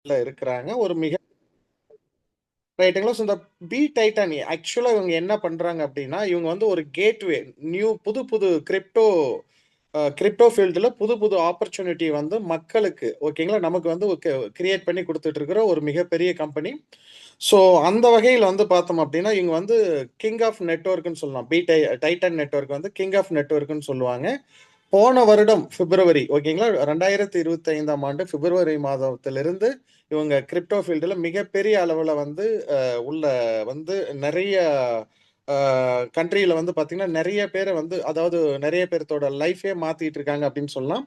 இருக்கிறாங்க. ஒரு மிக ரைட்டுங்களா? ஸோ இந்த பி டைட்டன் ஆக்சுவலா இவங்க என்ன பண்றாங்க அப்படின்னா, இவங்க வந்து ஒரு கேட்வே புது புது கிரிப்டோ ஃபீல்டுல புது புது ஆப்பர்ச்சுனிட்டி வந்து மக்களுக்கு ஓகேங்களா? நமக்கு வந்து கிரியேட் பண்ணி குடுத்துட்டு இருக்கிற ஒரு மிகப்பெரிய கம்பெனி. ஸோ அந்த வகையில வந்து பார்த்தோம் அப்படின்னா, இவங்க வந்து கிங் ஆஃப் நெட்வொர்க்ன்னு சொல்லலாம். டைட்டன் நெட்வொர்க் வந்து கிங் ஆஃப் நெட்வொர்க்ன்னு சொல்லுவாங்க. போன வருடம் பிப்ரவரி ஓகேங்களா 2025ஆம் ஆண்டு பிப்ரவரி மாதத்திலிருந்து இவங்க கிரிப்டோ ஃபீல்டுல மிகப்பெரிய அளவுல வந்து உள்ள வந்து நிறைய கண்ட்ரியில வந்து பாத்தீங்கன்னா நிறைய பேரை வந்து அதாவது நிறைய பேர்த்தோட லைஃபே மாத்திட்டு இருக்காங்க அப்படின்னு சொல்லலாம்.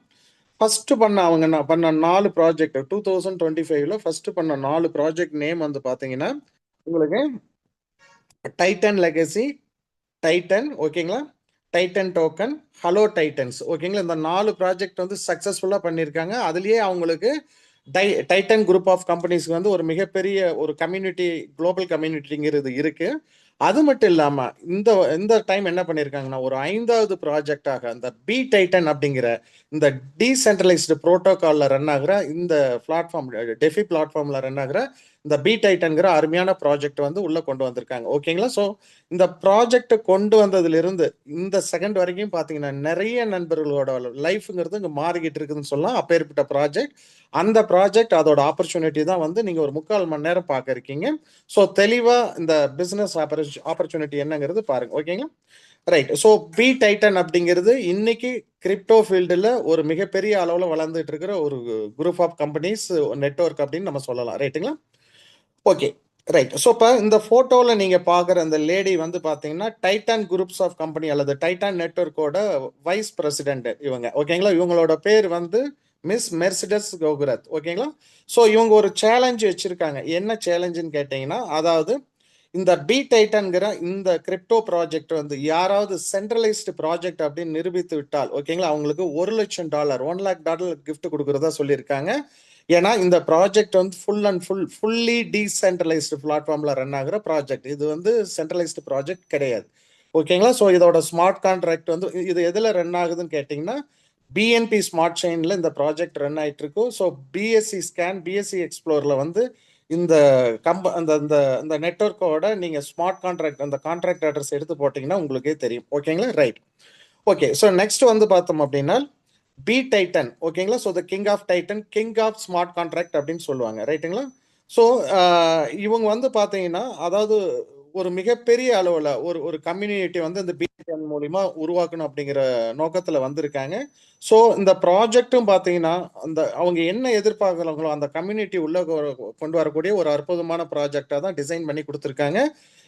ஃபர்ஸ்ட் பண்ண 4 ப்ராஜெக்ட் 2025ல ஃபர்ஸ்ட் பண்ண 4 ப்ராஜெக்ட் நேம் வந்து பாத்தீங்கன்னா உங்களுக்கு டைட்டன் லெகசி, டைட்டன் ஓகேங்களா, டைட்டன் டோக்கன், ஹலோ டைட்டன்ஸ் ஓகேங்களா. இந்த 4 ப்ராஜெக்ட் வந்து சக்சஸ்ஃபுல்லா பண்ணியிருக்காங்க. அதுலயே அவங்களுக்கு டைட்டன் குரூப் ஆஃப் கம்பெனிஸ்க்கு வந்து ஒரு மிகப்பெரிய ஒரு கம்யூனிட்டி, குளோபல் கம்யூனிட்டிங்கிறது இருக்கு. அது மட்டும் இல்லாம இந்த இந்த டைம் என்ன பண்ணியிருக்காங்கன்னா ஒரு 5வது ப்ராஜெக்டாக இந்த பி டைட்டன் அப்படிங்கிற இந்த டீசென்ட்ரலைஸ்டு புரோட்டோகால்ல ரன் ஆகுற இந்த பிளாட்ஃபார்ம், டெஃபி பிளாட்ஃபார்ம்ல ரன் ஆகுற இந்த பி டைட்டன்கிற அருமையான ப்ராஜெக்ட் வந்து உள்ள கொண்டு வந்திருக்காங்க ஓகேங்களா. ஸோ இந்த ப்ராஜெக்ட் கொண்டு வந்ததுல இருந்து இந்த செகண்ட் வரைக்கும் பாத்தீங்கன்னா நிறைய நண்பர்களோட லைஃப்ங்கிறது இங்க மாறிக்கிட்டு இருக்குதுன்னு சொல்லலாம். அப்பேற்பட்ட ப்ராஜெக்ட், அந்த ப்ராஜெக்ட் அதோட ஆப்பர்ச்சுனிட்டி தான் வந்து நீங்க ஒரு 3/4 மணி நேரம் பார்க்க இருக்கீங்க. ஸோ தெளிவா இந்த பிசினஸ் ஆப்பர்ச்சுனிட்டி என்னங்கிறது பாருங்க ஓகேங்களா. ரைட். ஸோ பி டைட்டன் அப்படிங்கிறது இன்னைக்கு கிரிப்டோ ஃபீல்டுல ஒரு மிகப்பெரிய அளவுல வளர்ந்துட்டு இருக்கிற ஒரு குரூப் ஆஃப் கம்பெனிஸ் நெட்வொர்க் அப்படின்னு நம்ம சொல்லலாம். ரைட்டுங்களா. ஓகே. ரைட். ஸோ இப்போ இந்த போட்டோல நீங்க பார்க்குற அந்த லேடி வந்து பார்த்தீங்கன்னா டைட்டன் குரூப்ஸ் ஆஃப் கம்பெனி அல்லது டைட்டன் நெட்வொர்க்கோட வைஸ் பிரசிடென்ட் இவங்க ஓகேங்களா. இவங்களோட பேர் வந்து மிஸ் மெர்சிடஸ் கோகுரத் ஓகேங்களா. ஸோ இவங்க ஒரு சேலஞ்ச் வச்சிருக்காங்க. என்ன சேலஞ்சுன்னு கேட்டீங்கன்னா, அதாவது இந்த பி டைட்டன்கிற இந்த கிரிப்டோ ப்ராஜெக்ட் வந்து யாராவது சென்ட்ரலைஸ்டு ப்ராஜெக்ட் அப்படின்னு நிரூபித்து விட்டால் ஓகேங்களா, அவங்களுக்கு $1,00,000 $1,00,000 கிஃப்ட் கொடுக்கறதா சொல்லியிருக்காங்க. ஏன்னா இந்த ப்ராஜெக்ட் வந்து ஃபுல்லி டீசென்ட்ரலைஸ்டு பிளாட்ஃபார்ம்ல ரன் ஆகுற ப்ராஜெக்ட். இது வந்து சென்ட்ரலைஸ்டு ப்ராஜெக்ட் கிடையாது ஓகேங்களா. ஸோ இதோட ஸ்மார்ட் கான்ட்ராக்ட் வந்து இது எதுல ரன் ஆகுதுன்னு கேட்டிங்கன்னா, பிஎன்பி ஸ்மார்ட் செயின்ல இந்த ப்ராஜெக்ட் ரன் ஆயிட்டு இருக்கும். ஸோ பிஎஸ்சி ஸ்கேன், பிஎஸ்சி எக்ஸ்ப்ளோர்ல வந்து இந்த அந்த அந்த அந்த நெட்வொர்க்கோட நீங்க ஸ்மார்ட் கான்ட்ராக்ட் அந்த கான்ட்ராக்ட் அட்ரஸ் எடுத்து போட்டீங்கன்னா உங்களுக்கே தெரியும் ஓகேங்களா. ரைட். ஓகே. ஸோ நெக்ஸ்ட் வந்து பார்த்தோம் அப்படின்னா பி டைட்டன் ஓகேங்களா. So the king of Titan, king of smart contract அப்படின்னு சொல்லுவாங்க. ரைட்டுங்களா. ஸோ இவங்க வந்து பார்த்தீங்கன்னா அதாவது ஒரு மிகப்பெரிய அளவில் ஒரு ஒரு கம்யூனிட்டி வந்து இந்த பி டைட்டன் மூலிமா உருவாக்கணும் அப்படிங்கிற நோக்கத்தில் வந்திருக்காங்க. ஸோ இந்த ப்ராஜெக்டும் பார்த்தீங்கன்னா அந்த அவங்க என்ன எதிர்பார்க்குறாங்களோ அந்த கம்யூனிட்டி உள்ள கொண்டு வரக்கூடிய ஒரு அற்புதமான ப்ராஜெக்டாக தான் டிசைன் பண்ணி கொடுத்துருக்காங்க.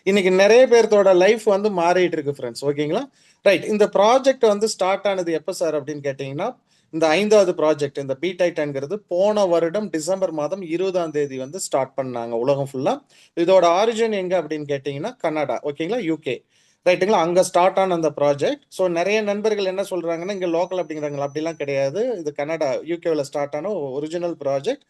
இன்னைக்கு நிறைய பேர்த்தோட லைஃப் வந்து மாறிட்டு இருக்கு ஃப்ரெண்ட்ஸ் ஓகேங்களா. ரைட். இந்த ப்ராஜெக்ட் வந்து ஸ்டார்ட் ஆனது எப்போ சார் அப்படின்னு கேட்டிங்கன்னா, இந்த 5வது ப்ராஜெக்ட் இந்த பி டைட்டன்ங்கிறது போன வருடம் டிசம்பர் மாதம் 20ஆம் தேதி வந்து ஸ்டார்ட் பண்ணாங்க உலகம் ஃபுல்லா. இதோட ஆரிஜின் எங்க அப்படின்னு கேட்டிங்கன்னா கனடா ஓகேங்களா, யூகே. ரைட்டுங்களா. அங்க ஸ்டார்ட் ஆன அந்த ப்ராஜெக்ட். ஸோ நிறைய நண்பர்கள் என்ன சொல்றாங்கன்னா இங்க லோக்கல் அப்படிங்கிறாங்களா, அப்படிலாம் கிடையாது. இது கனடா யூகேவில் ஸ்டார்ட் ஆன ஒரிஜினல் ப்ராஜெக்ட்.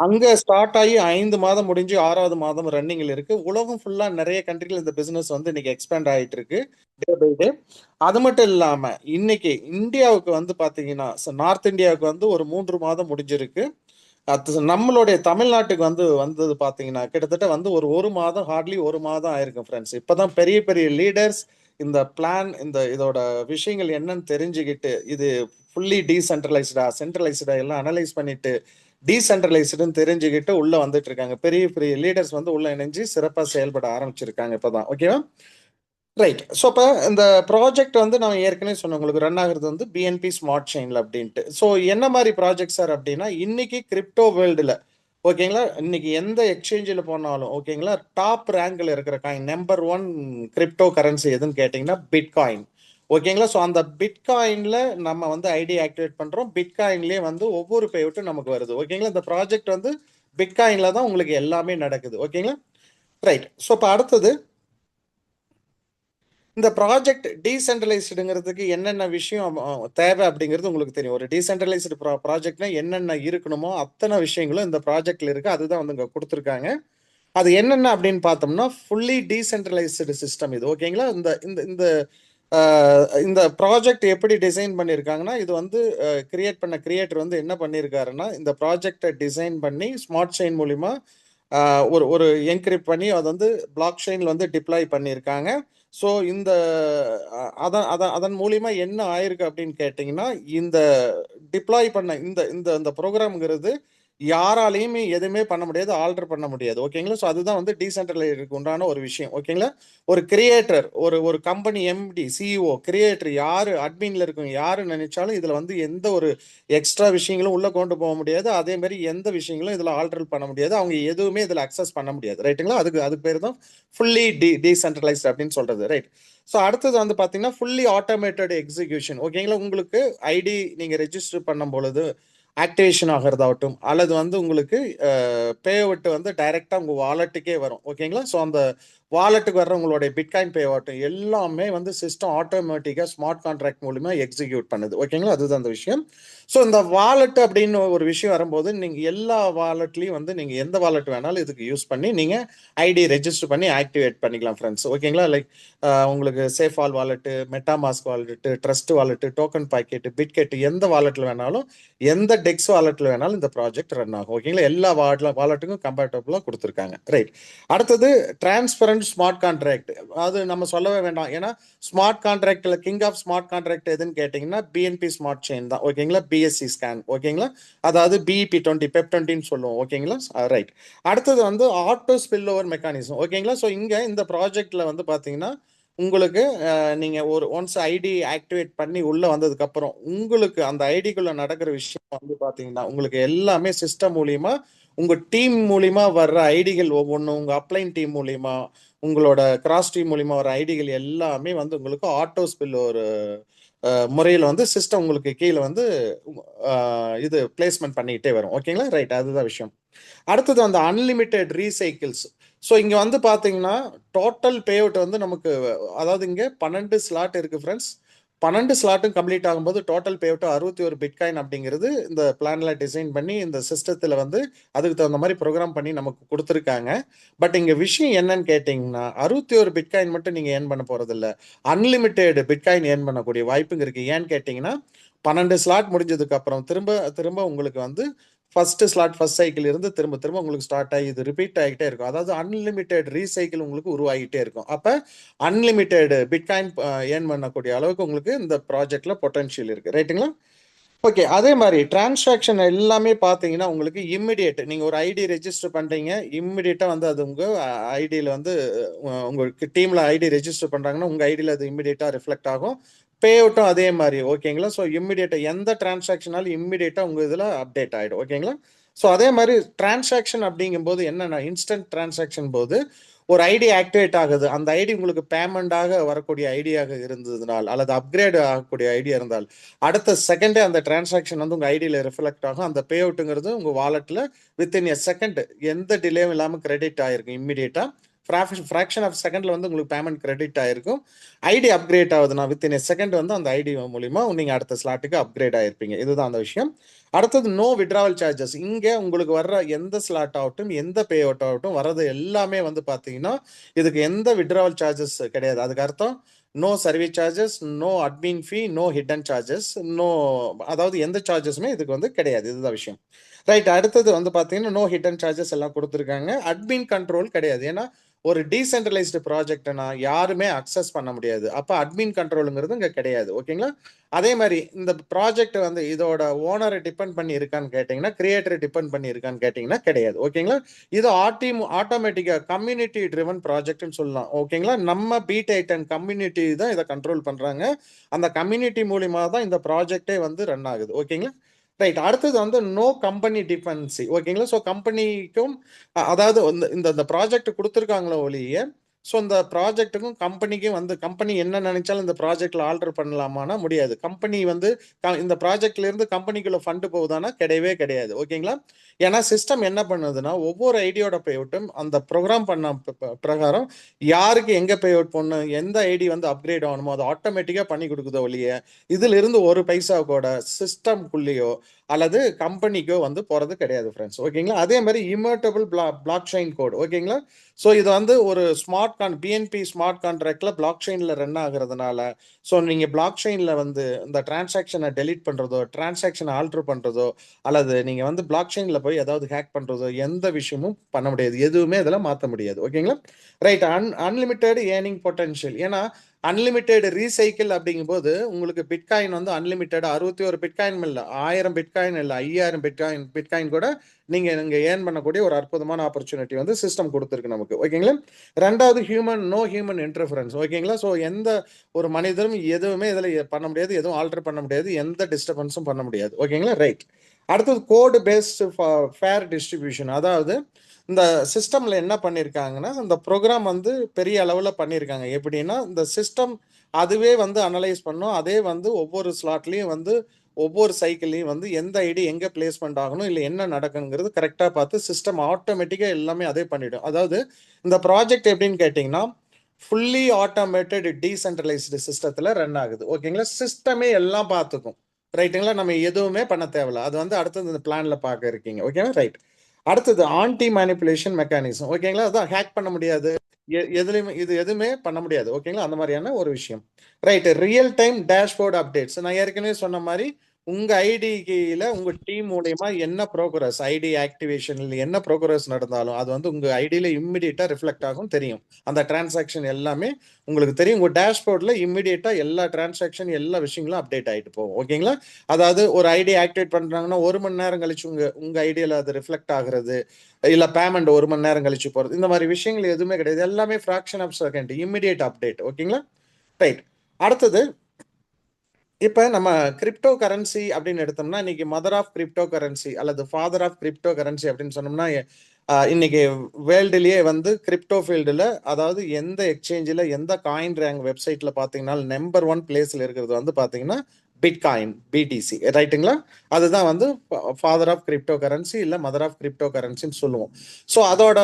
அங்க ஸ்டார்ட் ஆகி 5 மாதம் முடிஞ்சு 6வது மாதம் ரன்னிங்ல இருக்கு. உலகம் ஃபுல்லா நிறைய கண்ட்ரிகள் இந்த பிசினஸ் வந்து இன்னைக்கு எக்ஸ்பேண்ட் ஆயிட்டு இருக்கு டே பை டே. அது மட்டும் இல்லாம இன்னைக்கு இந்தியாவுக்கு வந்து பாத்தீங்கன்னா நார்த் இந்தியாவுக்கு வந்து ஒரு 3 மாதம் முடிஞ்சிருக்கு. அது நம்மளுடைய தமிழ்நாட்டுக்கு வந்து வந்தது பாத்தீங்கன்னா கிட்டத்தட்ட வந்து ஒரு மாதம், ஹார்ட்லி 1 மாதம் ஆயிருக்கு ஃப்ரெண்ட்ஸ். இப்பதான் பெரிய பெரிய லீடர்ஸ் இந்த பிளான் இந்த இதோட விஷயங்கள் என்னன்னு தெரிஞ்சுக்கிட்டு இது ஃபுல்லி டீசென்ட்ரலைஸ்டா சென்ட்ரலைஸ்டா எல்லாம் அனலைஸ் பண்ணிட்டு டீசென்ட்ரலைஸ்டுன்னு தெரிஞ்சுக்கிட்டு உள்ள வந்துட்டு இருக்காங்க. பெரிய பெரிய லீடர்ஸ் வந்து உள்ள இணைஞ்சு சிறப்பா செயல்பட ஆரம்பிச்சிருக்காங்க இப்பதான் ஓகேவா. ரைட். ஸோ இப்போ இந்த ப்ராஜெக்ட் வந்து நான் ஏற்கனவே சொன்னேன் உங்களுக்கு ரன் ஆகுறது வந்து பிஎன்பி ஸ்மார்ட் செயின்ல அப்படின்ட்டு. ஸோ என்ன மாதிரி ப்ராஜெக்ட் சார் அப்படின்னா இன்னைக்கு கிரிப்டோ வேர்ல்டுல ஓகேங்களா, இன்னைக்கு எந்த எக்ஸ்சேஞ்சில் போனாலும் ஓகேங்களா டாப் ரேங்க்ல இருக்கிற காயின் நம்பர் 1 கிரிப்டோ கரன்சி எதுன்னு கேட்டிங்கன்னா பிட்காயின் ஓகேங்களா. ஸோ அந்த பிட்காயின்ல நம்ம வந்து ஐடி ஆக்டிவேட் பண்றோம். பிட்காயின்லேயே வந்து ஒவ்வொரு பேவுட்டும் நமக்கு வருது ஓகேங்களா. இந்த ப்ராஜெக்ட் வந்து பிட்காயின்ல தான் உங்களுக்கு எல்லாமே நடக்குது ஓகேங்களா. ரைட். ஸோ இப்போ அடுத்தது இந்த ப்ராஜெக்ட் டீசென்ட்ரலைஸ்டுங்கிறதுக்கு என்னென்ன விஷயம் தேவை அப்படிங்கிறது உங்களுக்கு தெரியும். ஒரு டீசென்ட்ரலைஸ்டு ப்ராஜெக்ட்னா என்னென்ன இருக்கணுமோ அத்தனை விஷயங்களும் இந்த ப்ராஜெக்ட்ல இருக்கு. அதுதான் வந்து இங்க கொடுத்துருக்காங்க. அது என்னென்ன அப்படின்னு பார்த்தோம்னா ஃபுல்லி டீசென்ட்ரலைஸ்டு சிஸ்டம் இது ஓகேங்களா. இந்த இந்த இந்த இந்த ப்ராஜெக்ட் எப்படி டிசைன் பண்ணியிருக்காங்கன்னா, இது வந்து கிரியேட் பண்ண கிரியேட்டர் வந்து என்ன பண்ணியிருக்காருன்னா, இந்த ப்ராஜெக்டை டிசைன் பண்ணி ஸ்மார்ட் செயின் மூலிமா ஒரு ஒரு என்கிரிப்ட் பண்ணி அதை வந்து பிளாக் செயினில் வந்து டிப்ளாய் பண்ணியிருக்காங்க. ஸோ இந்த அதான் அதான் அதன் மூலிமா என்ன ஆயிருக்கு அப்படின்னு கேட்டிங்கன்னா, இந்த டிப்ளாய் பண்ண இந்த இந்த இந்த ப்ரோக்ராம்ங்கிறது யாராலையுமே எதுவுமே பண்ண முடியாது, ஆல்டர் பண்ண முடியாது. ஓகேங்களா? ஸோ அதுதான் வந்து டீசென்ட்ரலைஸ்டுக்கு உண்டான ஒரு விஷயம். ஓகேங்களா? ஒரு கிரியேட்டர், ஒரு ஒரு கம்பெனி எம்டி, சிஇஓ, கிரியேட்டர் யாரு அட்மின்ல இருக்கவங்க யாரு நினைச்சாலும் இதுல வந்து எந்த ஒரு எக்ஸ்ட்ரா விஷயங்களும் உள்ள கொண்டு போக முடியாது. அதே மாதிரி எந்த விஷயங்களும் இதுல ஆல்டர் பண்ண முடியாது. அவங்க எதுவுமே இதுல அக்சஸ் பண்ண முடியாது. ரைட்டுங்களா? அதுக்கு பேர் தான் ஃபுல்லி டீசென்ட்ரலைஸ்ட் அப்படின்னு சொல்றது. ரைட். ஸோ அடுத்தது வந்து பார்த்தீங்கன்னா ஃபுல்லி ஆட்டோமேட்டட் எக்ஸிகியூஷன். ஓகேங்களா? உங்களுக்கு ஐடி நீங்க ரெஜிஸ்டர் பண்ணும் பொழுது ஆக்டிவேஷன் ஆகிறதாகட்டும், அல்லது வந்து உங்களுக்கு பே அவுட் வந்து டைரெக்டா உங்க வாலெட்டுக்கே வரும். ஓகேங்களா? ஸோ அந்த வாலெட்டுக்கு வர்ற உங்களுடைய பிட்காயின் பே ஆகட்டும் எல்லாமே வந்து சிஸ்டம் ஆட்டோமேட்டிக்கா ஸ்மார்ட் கான்ட்ராக்ட் மூலியமா எக்ஸிக்யூட் பண்ணுது. ஓகேங்களா? அதுதான் அந்த விஷயம். ஸோ இந்த வாலெட் அப்படின்னு ஒரு விஷயம் வரும்போது நீங்க எல்லா வாலெட்லயும் வந்து நீங்க எந்த வாலெட் வேணாலும் இதுக்கு யூஸ் பண்ணி நீங்க ஐடி ரெஜிஸ்டர் பண்ணி ஆக்டிவேட் பண்ணிக்கலாம் ஃப்ரெண்ட்ஸ். ஓகேங்களா? லைக் உங்களுக்கு SafePal wallet, MetaMask wallet, Trust wallet, token pocket, Bitget எந்த வாலெட்ல வேணாலும் எந்த டெக்ஸ் வாலெட்ல வேணாலும் இந்த ப்ராஜெக்ட் ரன் ஆகும். ஓகேங்களா? எல்லா வாலெட்டுக்கும் கம்பேட்டபிளா கொடுத்துருக்காங்க. ரைட். அடுத்தது டிரான்ஸ்பரண்ட் ஸ்மார்ட் கான்ட்ராக்ட். அது நம்ம சொல்லவே வேண்டாம். ஏன்னா ஸ்மார்ட் கான்ட்ராக்ட்ல கிங் ஆஃப் ஸ்மார்ட் கான்ட்ராக்ட் எதுன்னு கேட்டீங்கன்னா பிஎன்பி ஸ்மார்ட் செயின் தான். ஓகேங்களா? BSC scan. ஓகேங்களா? அதாவது பிஇபி 20 பெப் 20ன்னு சொல்லுவோம். ஓகேங்களா? ரைட். அடுத்தது வந்து ஆட்டோ ஸ்பில் ஓவர் மெக்கானிசம். ஓகேங்களா? ஸோ இங்க இந்த ப்ராஜெக்ட்ல வந்து பாத்தீங்கன்னா உங்களுக்கு நீங்க ஒரு ஒன்ஸ் ஐடி ஆக்டிவேட் பண்ணி உள்ள வந்ததுக்கு அப்புறம் உங்களுக்கு அந்த ஐடிக்குள்ள நடக்கிற விஷயம் வந்து பாத்தீங்கன்னா உங்களுக்கு எல்லாமே சிஸ்டம் மூலியமா உங்க டீம் மூலியமா வர்ற ஐடிகள் ஒவ்வொன்றும் உங்க அப்ளைன் டீம் மூலியமா உங்களோட கிராஸ் டீம் மூலியமா வர ஐடிகள் எல்லாமே வந்து உங்களுக்கு ஆட்டோ ஸ்பில் ஒரு முறையில் வந்து சிஸ்டம் உங்களுக்கு கீழே வந்து இது பிளேஸ்மெண்ட் பண்ணிக்கிட்டே வரும். ஓகேங்களா? ரைட். அதுதான் விஷயம். அடுத்தது அந்த அன்லிமிட்டெட் ரீசைக்கிள்ஸ். ஸோ இங்கே வந்து பார்த்தீங்கன்னா டோட்டல் பே அவுட் வந்து நமக்கு அதாவது இங்கே 12 ஸ்லாட் இருக்கு ஃப்ரெண்ட்ஸ். 12 ஸ்லாட்டும் கம்ப்ளீட் ஆகும்போது டோட்டல் பே அவுட் 61 பிட்காயின் அப்படிங்கிறது இந்த பிளான்ல டிசைன் பண்ணி இந்த சிஸ்டத்தில் வந்து அதுக்கு தகுந்த மாதிரி ப்ரோக்ராம் பண்ணி நமக்கு கொடுத்துருக்காங்க. பட் இங்கே விஷயம் என்னன்னு கேட்டிங்கன்னா 61 பிட்காயின் மட்டும் நீங்கள் ஏர்ன் பண்ண போகிறது இல்லை, அன்லிமிட்டெட் பிட்காயின் ஏர்ன் பண்ணக்கூடிய வாய்ப்புங்க இருக்குது. ஏன்னு கேட்டிங்கன்னா 12 ஸ்லாட் முடிஞ்சதுக்கு அப்புறம் திரும்ப திரும்ப உங்களுக்கு வந்து ஃபர்ஸ்ட் ஸ்லாட் ஃபர்ஸ்ட் சைக்கிள் இருந்து திரும்ப திரும்ப உங்களுக்கு ஸ்டார்ட் ஆகி இது ரிப்பீட் ஆகிட்டே இருக்கும். அதாவது அன்லிமிட்டெட் ரீசைக்கிள் உங்களுக்கு உருவாகிட்டே இருக்கும். அப்போ அன்லிமிட்டெட் பிட்காயின் ஏர்ன் பண்ணக்கூடிய அளவுக்கு உங்களுக்கு இந்த ப்ராஜெக்ட்ல பொட்டன்ஷியல் இருக்கு. ரைட்டுங்களா? ஓகே. அதே மாதிரி டிரான்சாக்ஷன் எல்லாமே பார்த்தீங்கன்னா உங்களுக்கு இம்மிடியேட் நீங்கள் ஒரு ஐடி ரெஜிஸ்டர் பண்ணுறீங்க, இம்மிடியேட்டாக வந்து அது உங்கள் ஐடியில் வந்து உங்களுக்கு டீமில் ஐடி ரெஜிஸ்டர் பண்ணுறாங்கன்னா உங்கள் ஐடியில் அது இம்மிடியேட்டாக ரிஃப்ளெக்ட் ஆகும். பே அவுட்டும் அதே மாதிரி. ஓகேங்களா? ஸோ இம்மிடியேட்டாக எந்த டிரான்சாக்ஷனாலும் இம்மிடியேட்டாக உங்கள் இதில் அப்டேட் ஆகிடும். ஓகேங்களா? ஸோ அதே மாதிரி டிரான்சாக்ஷன் அப்படிங்கும்போது என்னென்ன இன்ஸ்டன்ட் டிரான்சாக்ஷன் போது ஒரு ஐடி ஆக்டிவேட் ஆகுது, அந்த ஐடி உங்களுக்கு பேமெண்டாக வரக்கூடிய ஐடியாக இருந்ததுனால் அல்லது அப்கிரேட் ஆகக்கூடிய ஐடியா இருந்தால் அடுத்த செகண்டே அந்த டிரான்சாக்ஷன் வந்து உங்க ஐடியில் ரிஃப்ளெக்ட் ஆகும். அந்த பே அவுட்டுங்கிறது உங்க வாலெட்ல வித்தின் எ செகண்ட் எந்த டிலேவும் இல்லாமல் கிரெடிட் ஆயிருக்கும் இம்மிடியேட்டா. ஃப்ராக்ஷன் ஆஃப் செகண்ட்ல வந்து உங்களுக்கு பேமெண்ட் கிரெடிட் ஆயிருக்கும். ஐடி அப்கிரேட் ஆகுதுன்னா வித்தின் எ செகண்ட் வந்து அந்த ஐடி மூலியமா நீங்க அடுத்த ஸ்லாட்டுக்கு அப்கிரேட் ஆயிருப்பீங்க. இதுதான் அந்த விஷயம். அடுத்தது நோ விட்ராவல் சார்ஜஸ். இங்க உங்களுக்கு வர்ற எந்த ஸ்லாட் ஆகட்டும் எந்த பே அவுட் ஆகட்டும் வர்றது எல்லாமே வந்து பாத்தீங்கன்னா இதுக்கு எந்த விட்ராவல் சார்ஜஸ் கிடையாது. அதுக்கு அர்த்தம் no service charges, no admin fee, no hidden charges, no அதாவது எந்த சார்ஜஸுமே இதுக்கு வந்து கிடையாது. இதுதான் விஷயம். ரைட். அடுத்தது வந்து பார்த்தீங்கன்னா நோ ஹிடன் சார்ஜஸ் எல்லாம் கொடுத்துருக்காங்க. அட்மின் கண்ட்ரோல் கிடையாது. ஏன்னா ஒரு டீசென்ட்ரலைஸ்டு ப்ராஜெக்ட்னா யாருமே அக்சஸ் பண்ண முடியாது. அப்போ அட்மின் கண்ட்ரோலுங்கிறது இங்கே கிடையாது. ஓகேங்களா? அதே மாதிரி இந்த ப்ராஜெக்ட் வந்து இதோட ஓனரை டிபெண்ட் பண்ணி இருக்கான்னு கேட்டிங்கன்னா கிரியேட்டரை டிபெண்ட் பண்ணி இருக்கான்னு கேட்டிங்கன்னா கிடையாது. ஓகேங்களா? இது ஆட்டோமேட்டிக்காக கம்யூனிட்டி ட்ரிவன் ப்ராஜெக்ட்னு சொல்லலாம். ஓகேங்களா? நம்ம B-Titan கம்யூனிட்டி தான் இதை கண்ட்ரோல் பண்ணுறாங்க. அந்த கம்யூனிட்டி மூலியமாக தான் இந்த ப்ராஜெக்டே வந்து ரன் ஆகுது. ஓகேங்களா? ரைட். அடுத்தது வந்து நோ கம்பெனி டிபெண்டன்சி. ஓகேங்களா? ஸோ கம்பெனிக்கும் அதாவது இந்த ப்ராஜெக்ட் கொடுத்துருக்காங்களோ ஒழிய ஸோ இந்த ப்ராஜெக்ட்டுக்கும் கம்பெனிக்கும் வந்து கம்பெனி என்ன நினைச்சாலும் இந்த ப்ராஜெக்ட்ல ஆல்டர் பண்ணலாமான்னா முடியாது. கம்பெனி வந்து இந்த ப்ராஜெக்ட்ல இருந்து கம்பெனிக்குள்ள ஃபண்டு போகுதானா கிடையவே கிடையாது. ஓகேங்களா? ஏன்னா சிஸ்டம் என்ன பண்ணுதுன்னா ஒவ்வொரு ஐடியோட பே அவுட்டும் அந்த ப்ரோக்ராம் பண்ண பிரகாரம் யாருக்கு எங்க பே அவுட் பண்ணணும் எந்த ஐடி வந்து அப்கிரேட் ஆகணுமோ அதை ஆட்டோமேட்டிக்கா பண்ணி கொடுக்குதோ ஒழிய இதுல இருந்து ஒரு பைசா கூட சிஸ்டம்குள்ளேயோ அல்லது கம்பெனிக்கோ வந்து போறது கிடையாது ஃப்ரெண்ட்ஸ். ஓகேங்களா? அதே மாதிரி இம்மர்டபிள் பிளாக் செயின் கோட். ஓகேங்களா? ஸோ இது வந்து ஒரு ஸ்மார்ட் பிஎன்பி ஸ்மார்ட் கான்ட்ராக்ட்ல பிளாக் செயின்ல ரன் ஆகுறதுனால, ஸோ நீங்க பிளாக் செயின்ல வந்து இந்த டிரான்சாக்ஷனை டெலீட் பண்றதோ, டிரான்சாக்ஷனை ஆல்டர் பண்றதோ, அல்லது நீங்க வந்து பிளாக் செயின்ல போய் ஏதாவது ஹேக் பண்றதோ, எந்த விஷயமும் பண்ண முடியாது. எதுவுமே இதெல்லாம் மாத்த முடியாது. ஓகேங்களா? ரைட். Unlimited earning potential. ஏன்னா அன்லிமிட்டெட் ரீசைக்கிள் அப்படிங்கும்போது உங்களுக்கு பிட்காயின் வந்து அன்லிமிட்டெட் 61 பிட்காயின் இல்லை, 1000 பிட்காயின் இல்லை, 5000 பிட்காயின் பிட்காயின் கூட நீங்க இங்க ஏர்ன் பண்ணக்கூடிய ஒரு அற்புதமான ஆப்பர்ச்சுனிட்டி வந்து சிஸ்டம் கொடுத்துருக்கு நமக்கு. ஓகேங்களா? ரெண்டாவது நோ ஹியூமன் இன்டர்ஃபரன்ஸ். ஓகேங்களா? ஸோ எந்த ஒரு மனிதரும் எதுவுமே இதில் பண்ண முடியாது, எதுவும் ஆல்டர் பண்ண முடியாது, எந்த டிஸ்டர்பன்ஸும் பண்ண முடியாது. ஓகேங்களா? ரைட். அடுத்தது கோடு பேஸ்டு ஃபேர் டிஸ்ட்ரிபியூஷன். அதாவது இந்த சிஸ்டம்ல என்ன பண்ணியிருக்காங்கன்னா, இந்த ப்ரோக்ராம் வந்து பெரிய அளவில் பண்ணியிருக்காங்க. எப்படின்னா இந்த சிஸ்டம் அதுவே வந்து அனலைஸ் பண்ணும். அதே வந்து ஒவ்வொரு ஸ்லாட்லையும் வந்து ஒவ்வொரு சைக்கிள்லையும் வந்து எந்த ஐடி எங்கே பிளேஸ்மெண்ட் ஆகணும், இல்லை என்ன நடக்குங்கிறது கரெக்டாக பார்த்து சிஸ்டம் ஆட்டோமேட்டிக்காக எல்லாமே அதே பண்ணிடும். அதாவது இந்த ப்ராஜெக்ட் எப்படின்னு கேட்டிங்கன்னா, ஃபுல்லி ஆட்டோமேட்டட் டீசென்ட்ரலைஸ்டு சிஸ்டத்தில் ரன் ஆகுது. ஓகேங்களா? சிஸ்டமே எல்லாம் பார்த்துக்கும். ரைட்டுங்களா? நம்ம எதுவுமே பண்ண தேவையில்ல. அது வந்து அடுத்தது இந்த பிளான்ல பார்க்க இருக்கீங்க. ஓகேவா? ரைட். அடுத்தது ஆன்டி மேனிப்புலேஷன் மெக்கானிசம். ஓகேங்களா? அதான் ஹேக் பண்ண முடியாது, எதுலையுமே இது எதுவுமே பண்ண முடியாது. ஓகேங்களா? அந்த மாதிரியான ஒரு விஷயம். Right. Real time dashboard updates. நான் ஏற்கனவே சொன்ன மாதிரி உங்க ஐடியில உங்க டீம் மூலயமா என்ன ப்ரோக்ரஸ், ஐடி ஆக்டிவேஷன்ல என்ன ப்ரோக்ரஸ் நடந்தாலும் அது வந்து உங்க ஐடியில இம்மிடியட்டா ரிஃப்ளெக்ட் ஆகும், தெரியும். அந்த டிரான்சாக்ஷன் எல்லாமே உங்களுக்கு தெரியும். உங்க டேஷ்போர்ட்ல இம்மிடியட்டா எல்லா டிரான்சாக்ஷன் எல்லா விஷயங்களும் அப்டேட் ஆயிட்டு போகும். ஓகேங்களா? அதாவது ஒரு ஐடி ஆக்டிவேட் பண்றாங்கன்னா 1 மணி நேரம் கழிச்சு உங்க ஐடியில அது ரிஃப்ளெக்ட் ஆகுறது, இல்ல பேமெண்ட் 1 மணி நேரம் கழிச்சு போறது, இந்த மாதிரி விஷயங்கள் எதுவுமே கிடையாது. எல்லாமே fraction of second immediate update. ஓகேங்களா? ரைட். அடுத்தது இப்ப நம்ம கிரிப்டோ கரன்சி அப்படின்னு எடுத்தோம்னா, இன்னைக்கு மதர் ஆஃப் கிரிப்டோ கரன்சி அல்லது ஃபாதர் ஆஃப் கிரிப்டோ கரன்சி அப்படின்னு சொன்னோம்னா, இன்னைக்கு வேர்ல்டுலயே வந்து கிரிப்டோ ஃபீல்டுல, அதாவது எந்த எக்ஸ்சேஞ்சில் எந்த காயின் ரேங்க் வெப்சைட்ல பார்த்தீங்கன்னா நம்பர் 1 பிளேஸ்ல இருக்கிறது வந்து பார்த்தீங்கன்னா பிட்காயின், பிடிசி. ரைட்டுங்களா? அதுதான் வந்து ஃபாதர் ஆஃப் கிரிப்டோ கரன்சி இல்ல மதர் ஆஃப் கிரிப்டோ கரன்சின்னு சொல்லுவோம். ஸோ அதோட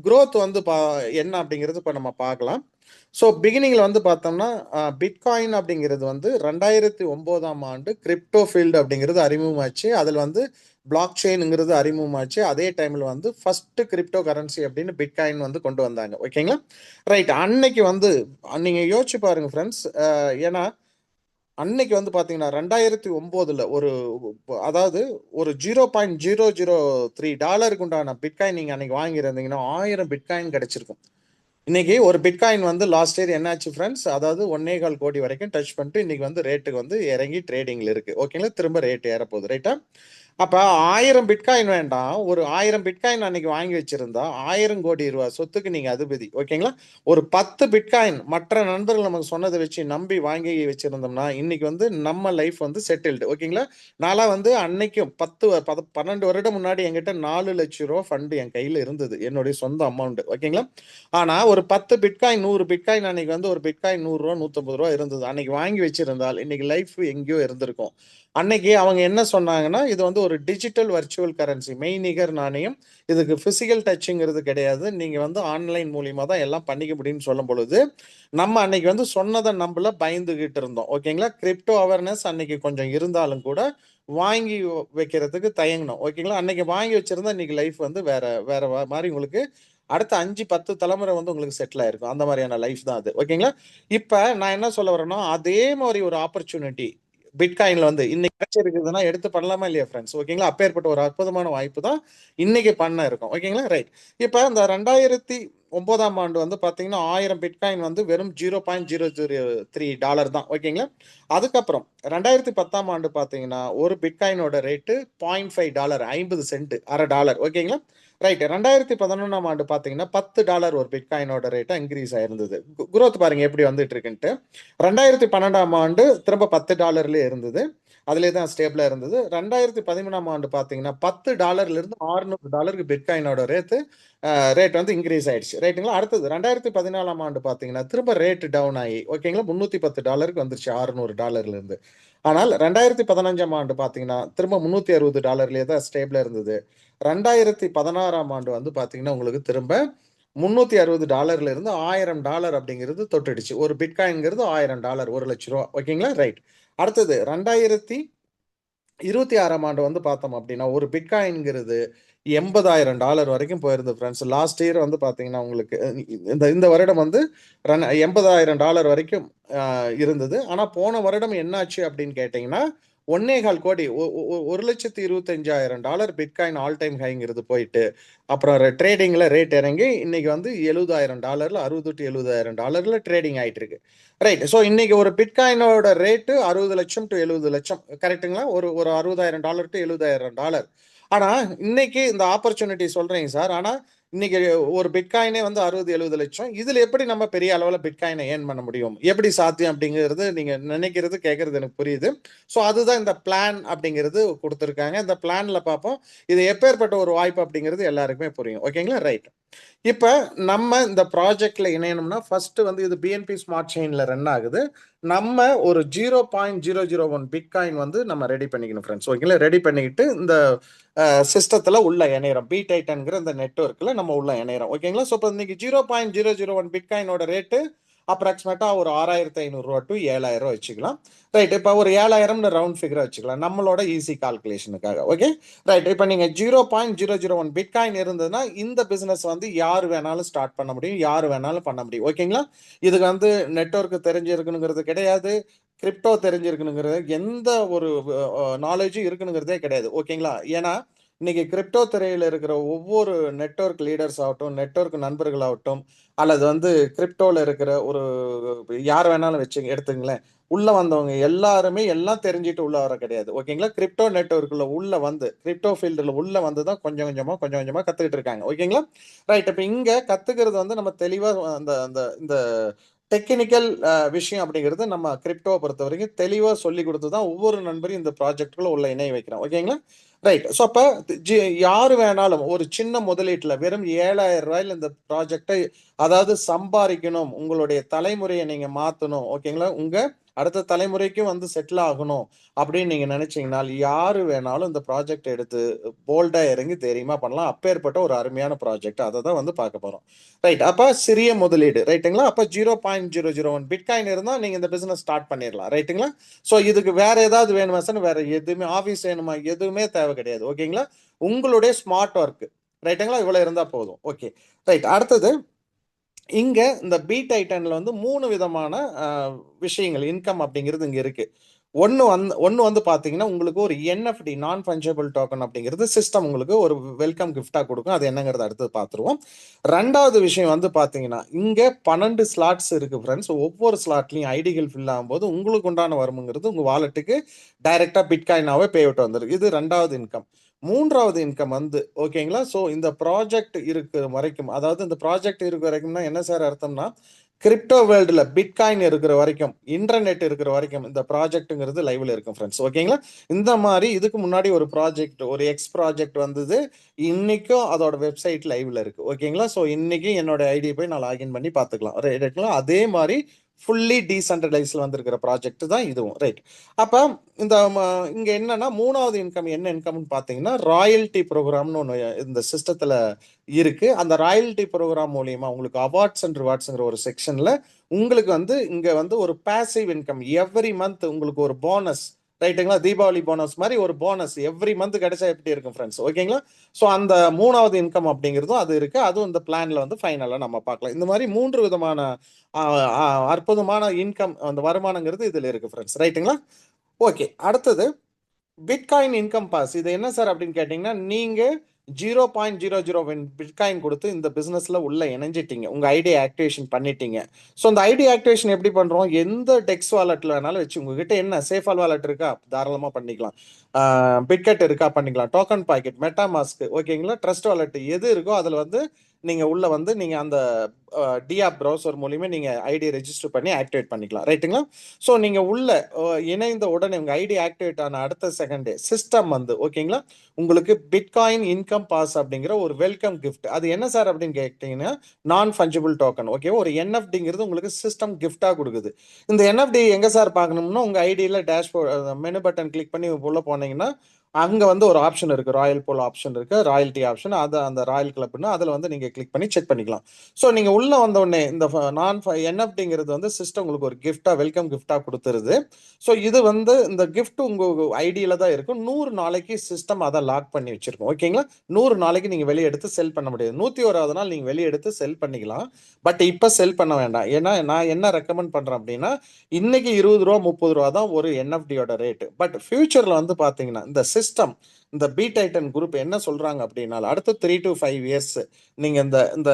growth வந்து என்ன அப்படிங்கிறது இப்போ நம்ம பார்க்கலாம். ஸோ பிகினிங்ல வந்து பார்த்தோம்னா பிட்காயின் அப்படிங்கிறது வந்து 2009ஆம் ஆண்டு கிரிப்டோ ஃபீல்டு அப்படிங்கிறது அறிமுகமாச்சு. அதில் வந்து பிளாக் செயின்ங்கிறது அறிமுகமாச்சு. அதே டைம்ல வந்து ஃபர்ஸ்ட் கிரிப்டோ கரன்சி அப்படின்னு பிட்காயின் வந்து கொண்டு வந்தாங்க. ஓகேங்களா? ரைட். அன்னைக்கு வந்து நீங்க யோசிச்சு பாருங்க ஃப்ரெண்ட்ஸ். ஏன்னா அன்னைக்கு வந்து பாத்தீங்கன்னா 2009ல அதாவது ஒரு $0.003 உண்டான பிட்காயின் நீங்க அன்னைக்கு வாங்கியிருந்தீங்கன்னா 1000 பிட்காயின் கிடைச்சிருக்கும். இன்னைக்கு ஒரு பிட்காயின் வந்து லாஸ்ட் இயர் என்னாச்சு ஃப்ரெண்ட்ஸ், அதாவது 1.25 கோடி வரைக்கும் டச் பண்ணிட்டு இன்னைக்கு வந்து ரேட்டுக்கு வந்து இறங்கி ட்ரேடிங்ல இருக்கு. ஓகேங்களா? திரும்ப ரேட் ஏறப்போகுது. ரைட்டா? அப்ப 1000 பிட்காயின் வேண்டாம், ஒரு 1000 பிட்காயின் அன்னைக்கு வாங்கி வச்சிருந்தா 1000 கோடி ரூபாய் சொத்துக்கு நீங்க அதிபதி. ஓகேங்களா? ஒரு 10 பிட்காயின் மற்ற நண்பர்கள் நமக்கு சொன்னதை வச்சு நம்பி வாங்கி வச்சிருந்தோம்னா இன்னைக்கு வந்து நம்ம லைஃப் வந்து செட்டில்டு. ஓகேங்களா? நான்லாம் வந்து அன்னைக்கும் 12 வருடம் முன்னாடி என்கிட்ட 4 லட்சம் ரூபாய் ஃபண்ட் என் கையில இருந்தது, என்னுடைய சொந்த அமௌண்ட். ஓகேங்களா? ஆனா ஒரு 10 பிட்காயின் 100 பிட்காயின் அன்னைக்கு வந்து ஒரு பிட்காயின் 100 ரூபா 150 ரூபா இருந்தது. அன்னைக்கு வாங்கி வச்சிருந்தால் இன்னைக்கு லைஃப் எங்கேயோ இருந்திருக்கும். அன்னைக்கு அவங்க என்ன சொன்னாங்கன்னா, இது வந்து ஒரு டிஜிட்டல் வர்ச்சுவல் கரன்சி, மெய்நிகர் நாணயம். இதுக்கு பிசிக்கல் டச்சுங்கிறது கிடையாது, நீங்க வந்து ஆன்லைன் மூலியமா தான் எல்லாம் பண்ணிக்க முடியும்னு சொல்லும் பொழுது நம்ம அன்னைக்கு வந்து சொன்னதை நம்பல, பயந்துகிட்டு இருந்தோம். ஓகேங்களா? கிரிப்டோ அவேர்னஸ் அன்னைக்கு கொஞ்சம் இருந்தாலும் கூட வாங்கி வைக்கிறதுக்கு தயங்கணும். ஓகேங்களா? அன்னைக்கு வாங்கி வச்சிருந்தா இன்னைக்கு லைஃப் வந்து வேற வேற மாதிரி உங்களுக்கு அடுத்த 5-10 தலைமுறை வந்து உங்களுக்கு செட்டில் ஆயிருக்கும். அந்த மாதிரியான லைஃப் தான் அது. ஓகேங்களா? இப்ப நான் என்ன சொல்ல வரேன்னா, அதே மாதிரி ஒரு ஆப்பர்ச்சுனிட்டி பிட்காயின்ல வந்து இன்னைக்கு கிடைச்சிருக்குதுன்னா எடுத்து பண்ணலாமா இல்லையா ஃப்ரெண்ட்ஸ்? ஓகேங்களா? அப்பேற்பட்ட ஒரு அற்புதமான வாய்ப்பு தான் இன்னைக்கு பண்ண இருக்கும். ஓகேங்களா? ரைட். இப்ப இந்த 2009ஆம் ஆண்டு வந்து பாத்தீங்கன்னா 1000 பிட்காயின் வந்து வெறும் $0.003 தான். ஓகேங்களா? அதுக்கப்புறம் 2010ஆம் ஆண்டு பாத்தீங்கன்னா ஒரு பிட்காயினோட ரேட்டு $0.5, 50 சென்ட், $0.5. ஓகேங்களா? ரைட். 2011ஆம் ஆண்டு பாத்தீங்கன்னா $10 ஒரு பிட்காயினோட ரேட்டா இன்க்ரீஸ் ஆயிருந்தது. குரோத் பாருங்க எப்படி வந்துட்டு இருக்குன்ட்டு. 2012ஆம் ஆண்டு திரும்ப $10 இருந்தது. அதிலே தான் ஸ்டேபிளா இருந்தது. 2013ஆம் ஆண்டு பார்த்தீங்கன்னா $10 இருந்து $600 பிட்காயினோட ரேட் வந்து இன்க்ரீஸ் ஆயிடுச்சு. ரைட்டுங்களா? அடுத்தது 2014ஆம் ஆண்டு பார்த்தீங்கன்னா திரும்ப ரேட் டவுன் ஆகி ஓகேங்களா $310 வந்துருச்சு $600 இருந்து. ஆனால் 2015ஆம் ஆண்டு பார்த்தீங்கன்னா திரும்ப $360 தான் ஸ்டேபிளா இருந்தது. 2016ஆம் ஆண்டு வந்து பார்த்தீங்கன்னா உங்களுக்கு திரும்ப $360 இருந்து $1000 அப்படிங்கிறது தொட்டுடுச்சு. ஒரு பிட்காயின்ங்கிறது $1000, $1,00,000. ஓகேங்களா? ரைட். அடுத்தது 2026ஆம் ஆண்டு வந்து பார்த்தோம் அப்படின்னா ஒரு பிட்காயின்ங்கிறது $80,000 வரைக்கும் போயிருது ஃப்ரெண்ட்ஸ். லாஸ்ட் இயர் வந்து பாத்தீங்கன்னா உங்களுக்கு இந்த வருடம் வந்து $80,000 வரைக்கும் இருந்தது. ஆனா போன வருடம் என்னாச்சு அப்படின்னு கேட்டீங்கன்னா 1,4 கோடி, 1,25,000 பிட்காயின் ஆல் டைம் ஹைங்கிறது போயிட்டு, அப்புறம் ட்ரேடிங்ல ரேட் இறங்கி இன்னைக்கு வந்து $70,000, 60 to $70,000 ட்ரேடிங் ஆயிட்டு இருக்கு. ரைட். ஸோ இன்னைக்கு ஒரு பிட்காயினோட ரேட்டு 60 லட்சம் டு 70 லட்சம், கரெக்டுங்களா? ஒரு ஒரு $60,000 டு $70,000. ஆனா இன்னைக்கு இந்த ஆப்பர்ச்சுனிட்டி சொல்றீங்க சார். ஆனா இன்னைக்கு ஒரு பிட்காயினே வந்து 60-70 லட்சம். இதுல எப்படி நம்ம பெரிய அளவுல பிட்காயினை ஏர்ன் பண்ண முடியும், எப்படி சாத்தியம் அப்படிங்கிறது நீங்க நினைக்கிறது கேட்கறது எனக்கு புரியுது. ஸோ அதுதான் இந்த பிளான் அப்படிங்கிறது கொடுத்துருக்காங்க. இந்த பிளான்ல பார்ப்போம் இது எப்பேற்பட்ட ஒரு வாய்ப்பு அப்படிங்கிறது எல்லாருக்குமே புரியும். ஓகேங்களா? ரைட். இப்ப நம்ம இந்த ப்ராஜெக்ட்ல இணையணும்னா ஃபர்ஸ்ட் வந்து இது பிஎன்பி ஸ்மார்ட் செயின்ல ரன் ஆகுது. நம்ம ஒரு 0.001 பிட்காயின் வந்து நம்ம ரெடி பண்ணிக்கணும் ஃப்ரெண்ட்ஸ். ஓகேங்களா? ரெடி பண்ணிக்கிட்டு இந்த சிஸ்டத்துல உள்ள இணையறோம். பி டைட்டன்ங்கிற இந்த நெட்வொர்க்ல நம்ம உள்ள இணையறோம். ஓகேங்களா? ஸோ இப்போ இன்னைக்கு 0.001 பிட்காயினோட ரேட்டு அப்ராக்சிமேட்டா ஒரு $6,500 டு $7,000 வச்சுக்கலாம். ரைட். இப்போ ஒரு 7,000 ரவுண்ட் ஃபிகர் வச்சுக்கலாம் நம்மளோட ஈஸி கால்குலேஷனுக்காக. Okay right. இப்போ நீங்க 0.001 பிட்காயின் இருந்ததுன்னா இந்த பிசினஸ் வந்து யார் வேணாலும் ஸ்டார்ட் பண்ண முடியும், யார் வேணாலும் பண்ண முடியும். ஓகேங்களா? இதுக்கு வந்து நெட்வொர்க் தெரிஞ்சிருக்கணுங்கிறது கிடையாது, கிரிப்டோ தெரிஞ்சிருக்கணுங்கிறது எந்த ஒரு நாலேஜும் இருக்கணுங்கிறதே கிடையாது. ஓகேங்களா? ஏன்னா இன்னைக்கு கிரிப்டோ துறையில் இருக்கிற ஒவ்வொரு நெட்வொர்க் லீடர்ஸ் ஆகட்டும், நெட்வொர்க் நண்பர்களாகட்டும், அல்லது வந்து கிரிப்டோல இருக்கிற ஒரு யார் வேணாலும் வச்சு எடுத்துங்களேன், உள்ள வந்தவங்க எல்லாருமே எல்லாம் தெரிஞ்சுட்டு உள்ள வர கிடையாது. ஓகேங்களா? கிரிப்டோ நெட்வொர்க்குள்ள உள்ள வந்து கிரிப்டோ ஃபீல்டுல உள்ள வந்து தான் கொஞ்சம் கொஞ்சமா கத்துக்கிட்டு இருக்காங்க. ஓகேங்களா? ரைட். இப்ப இங்க கத்துக்கிறது வந்து நம்ம தெளிவா அந்த அந்த இந்த டெக்னிக்கல் விஷயம் அப்படிங்கிறது நம்ம கிரிப்டோவை பொறுத்த வரைக்கும் தெளிவா சொல்லி கொடுத்து தான் ஒவ்வொரு நண்பரையும் இந்த ப்ராஜெக்டுக்குள்ள உள்ள இணைய வைக்கிறோம். ஓகேங்களா? ரைட். ஸோ அப்போ யாரு வேணாலும் ஒரு சின்ன முதலீட்டில் வெறும் $7,000 இந்த ப்ராஜெக்டை அதாவது சம்பாதிக்கணும், உங்களுடைய தலைமுறையை நீங்க மாற்றணும். ஓகேங்களா? உங்க அடுத்த தலைமுறைக்கும் வந்து செட்டில் ஆகணும் அப்படின்னு நீங்க நினைச்சீங்கன்னா யாரு வேணாலும் இந்த ப்ராஜெக்ட் எடுத்து போல்டா இறங்கி தைரியமா பண்ணலாம். அப்பேற்பட்ட ஒரு அருமையான ப்ராஜெக்ட் அதை தான் வந்து பார்க்க போறோம். ரைட். அப்ப சிறிய முதலீடு. ரைட்டுங்களா? அப்ப 0.001 பிட்காயின் இருந்தா நீங்க இந்த பிசினஸ் ஸ்டார்ட் பண்ணிடலாம். ரைட்டுங்களா? ஸோ இதுக்கு வேற ஏதாவது வேணுமா சார்? வேற எதுவுமே ஆஃபீஸ் வேணுமா? எதுவுமே தேவை கிடையாது. ஓகேங்களா? உங்களுடைய ஸ்மார்ட் ஒர்க். ரைட்டுங்களா? இவ்வளவு இருந்தா போதும். Okay right. அடுத்தது இங்க இந்த பி டைட்டன்ல வந்து 3 விதமான விஷயங்கள் இன்கம் அப்படிங்கிறது இங்க இருக்கு. ஒன்னு வந்து பாத்தீங்கன்னா உங்களுக்கு ஒரு என்எஃப்டி நான் ஃபஞ்சபிள் டோக்கன் அப்படிங்கிறது சிஸ்டம் உங்களுக்கு ஒரு வெல்கம் கிஃப்டா கொடுக்கும். அது என்னங்கிறது அடுத்து பார்த்துருவோம். ரெண்டாவது விஷயம் வந்து பாத்தீங்கன்னா இங்க 12 ஸ்லாட்ஸ் இருக்கு ஃப்ரெண்ட்ஸ். ஒவ்வொரு ஸ்லாட்லயும் ஐடிகள் ஃபில் ஆகும்போது உங்களுக்கு உண்டான வருமானங்கிறது உங்க வாலெட்டுக்கு டைரக்டா பிட்காயினாவே பே அவுட் வந்துருக்கு. இது ரெண்டாவது இன்கம். மூன்றாவது இன்கம் வந்து ஓகேங்களா? ஸோ இந்த ப்ராஜெக்ட் இருக்கிற வரைக்கும், அதாவது இந்த ப்ராஜெக்ட் இருக்கிற வரைக்கும்னா என்ன சார் அர்த்தம்னா கிரிப்டோ வேர்ல்டுல பிட்காயின் இருக்கிற வரைக்கும், இன்டர்நெட் இருக்கிற வரைக்கும் இந்த ப்ராஜெக்ட்ங்கிறது லைவ்ல இருக்கும் ஃப்ரெண்ட்ஸ். ஓகேங்களா? இந்த மாதிரி இதுக்கு முன்னாடி ஒரு ப்ராஜெக்ட், ஒரு எக்ஸ் ப்ராஜெக்ட் வந்தது. இன்னைக்கும் அதோட வெப்சைட் லைவ்ல இருக்கு. ஓகேங்களா? ஸோ இன்னைக்கு என்னோட ஐடி போய் நான் லாகின் பண்ணி பார்த்துக்கலாம். ரைட்டுங்களா? அதே மாதிரி ஃபுல்லி டீசென்ட்ரலைஸ்ல வந்திருக்கிற ப்ராஜெக்ட் தான் இதுவும். ரைட். அப்ப இந்த இங்க என்னன்னா மூணாவது இன்கம் என்ன இன்கம்னு பாத்தீங்கன்னா ராயல்டி ப்ரோக்ராம்னு ஒன்று இந்த சிஸ்டத்துல இருக்கு. அந்த ராயல்டி ப்ரோக்ராம் மூலியமா உங்களுக்கு அவார்ட்ஸ் அண்ட் ரிவார்ட்ஸ்ங்கிற ஒரு செக்ஷன்ல உங்களுக்கு வந்து இங்க வந்து ஒரு பாசிவ் இன்கம் எவ்ரி மந்த் உங்களுக்கு ஒரு போனஸ். ரைட்டுங்களா? தீபாவளி போனஸ் மாதிரி ஒரு போனஸ் எவ்ரி மந்த் கிடைச்சா எப்படி இருக்கும் ஃப்ரெண்ட்ஸ்? ஓகேங்களா? ஸோ அந்த மூணாவது இன்கம் அப்படிங்கிறதும் அது இருக்கு. அதுவும் இந்த பிளான்ல வந்து ஃபைனலா நம்ம பார்க்கலாம். இந்த மாதிரி 3 விதமான அற்புதமான இன்கம் அந்த வருமானங்கிறது இதுல இருக்கு ஃப்ரெண்ட்ஸ். ரைட்டுங்களா? ஓகே. அடுத்தது பிட்காயின் இன்கம் பாஸ். இது என்ன சார் அப்படின்னு கேட்டீங்கன்னா நீங்க 0.001 பிட்காயின் கொடுத்து இந்த பிசினஸ்ல உள்ள இணைஞ்சிட்டீங்க, உங்க ஐடி ஆக்டிவேஷன் பண்ணிட்டீங்க. ஸோ இந்த ஐடி ஆக்டிவேஷன் எப்படி பண்றோம்? எந்த டெக்ஸ் வாலெட்ல வேணாலும் வச்சு உங்ககிட்ட என்ன சேஃபால் வாலெட் இருக்கா தாராளமா பண்ணிக்கலாம், பிட்கெட் இருக்கா பண்ணிக்கலாம், டோக்கன் பாக்கெட், மெட்டாமாஸ்க், ஓகேங்களா, ட்ரஸ்ட் வாலெட் எது இருக்கோ அதுல வந்து நீங்க உள்ள வந்து நீங்க அந்த டிஆப் ப்ரௌசர் மூலியமா நீங்க ஐடி ரெஜிஸ்டர் பண்ணி ஆக்டிவேட் பண்ணிக்கலாம். ரைட்டுங்களா? ஸோ நீங்க உள்ள இணைந்த உடனே உங்க ஐடி ஆக்டிவேட் ஆன அடுத்த செகண்டே சிஸ்டம் வந்து ஓகேங்களா உங்களுக்கு பிட்காயின் இன்கம் பாஸ் அப்படிங்கிற ஒரு வெல்கம் கிஃப்ட். அது என்ன சார் அப்படின்னு கேட்டீங்கன்னா நான் ஃபஞ்சபிள் டோக்கன். ஓகே, ஒரு என்எஃப்டிங்கிறது உங்களுக்கு சிஸ்டம் கிஃப்டா கொடுக்குது. இந்த என்எஃப்டி எங்க சார் பார்க்கணும்னா உங்க ஐடியில டேஷ்போர்ட் மெனு பட்டன் கிளிக் பண்ணி உள்ள போனீங்கன்னா அங்க வந்து ஒரு ஆப்ஷன் இருக்கு, ராயல் போல் ஆப்ஷன் இருக்கு, ராயல்டி ஆப்ஷன். அது அந்த ராயல் கிளப்னா அதுல வந்து நீங்க கிளிக் பண்ணி செக் பண்ணிக்கலாம். ஸோ நீங்க உள்ள வந்த உடனே இந்த நான் என்எஃப்டிங்கிறது வந்து சிஸ்டம் உங்களுக்கு ஒரு கிஃப்டா, வெல்கம் கிஃப்டா கொடுத்துருது. ஸோ இது வந்து இந்த கிஃப்ட் உங்க ஐடியில தான் இருக்கும். 100 நாளைக்கு சிஸ்டம் அதை லாக் பண்ணி வச்சிருக்கும். ஓகேங்களா? 100 நாளைக்கு நீங்க வெளியே எடுத்து செல் பண்ண முடியாது. 101வது நாள் நீங்க வெளியே எடுத்து செல் பண்ணிக்கலாம். பட் இப்ப செல் பண்ண வேண்டாம். ஏன்னா நான் என்ன ரெக்கமெண்ட் பண்றேன் அப்படின்னா, இன்னைக்கு 20 ரூபா 30 ரூபா தான் ஒரு என்எஃப்டியோட ரேட். பட் ஃபியூச்சர்ல வந்து பாத்தீங்கன்னா இந்த சிஸ்டம், இந்த பி டைட்டன் குரூப் என்ன சொல்றாங்க அப்படின்னா, அடுத்த 3 to 5 இயர்ஸ் நீங்க இந்த இந்த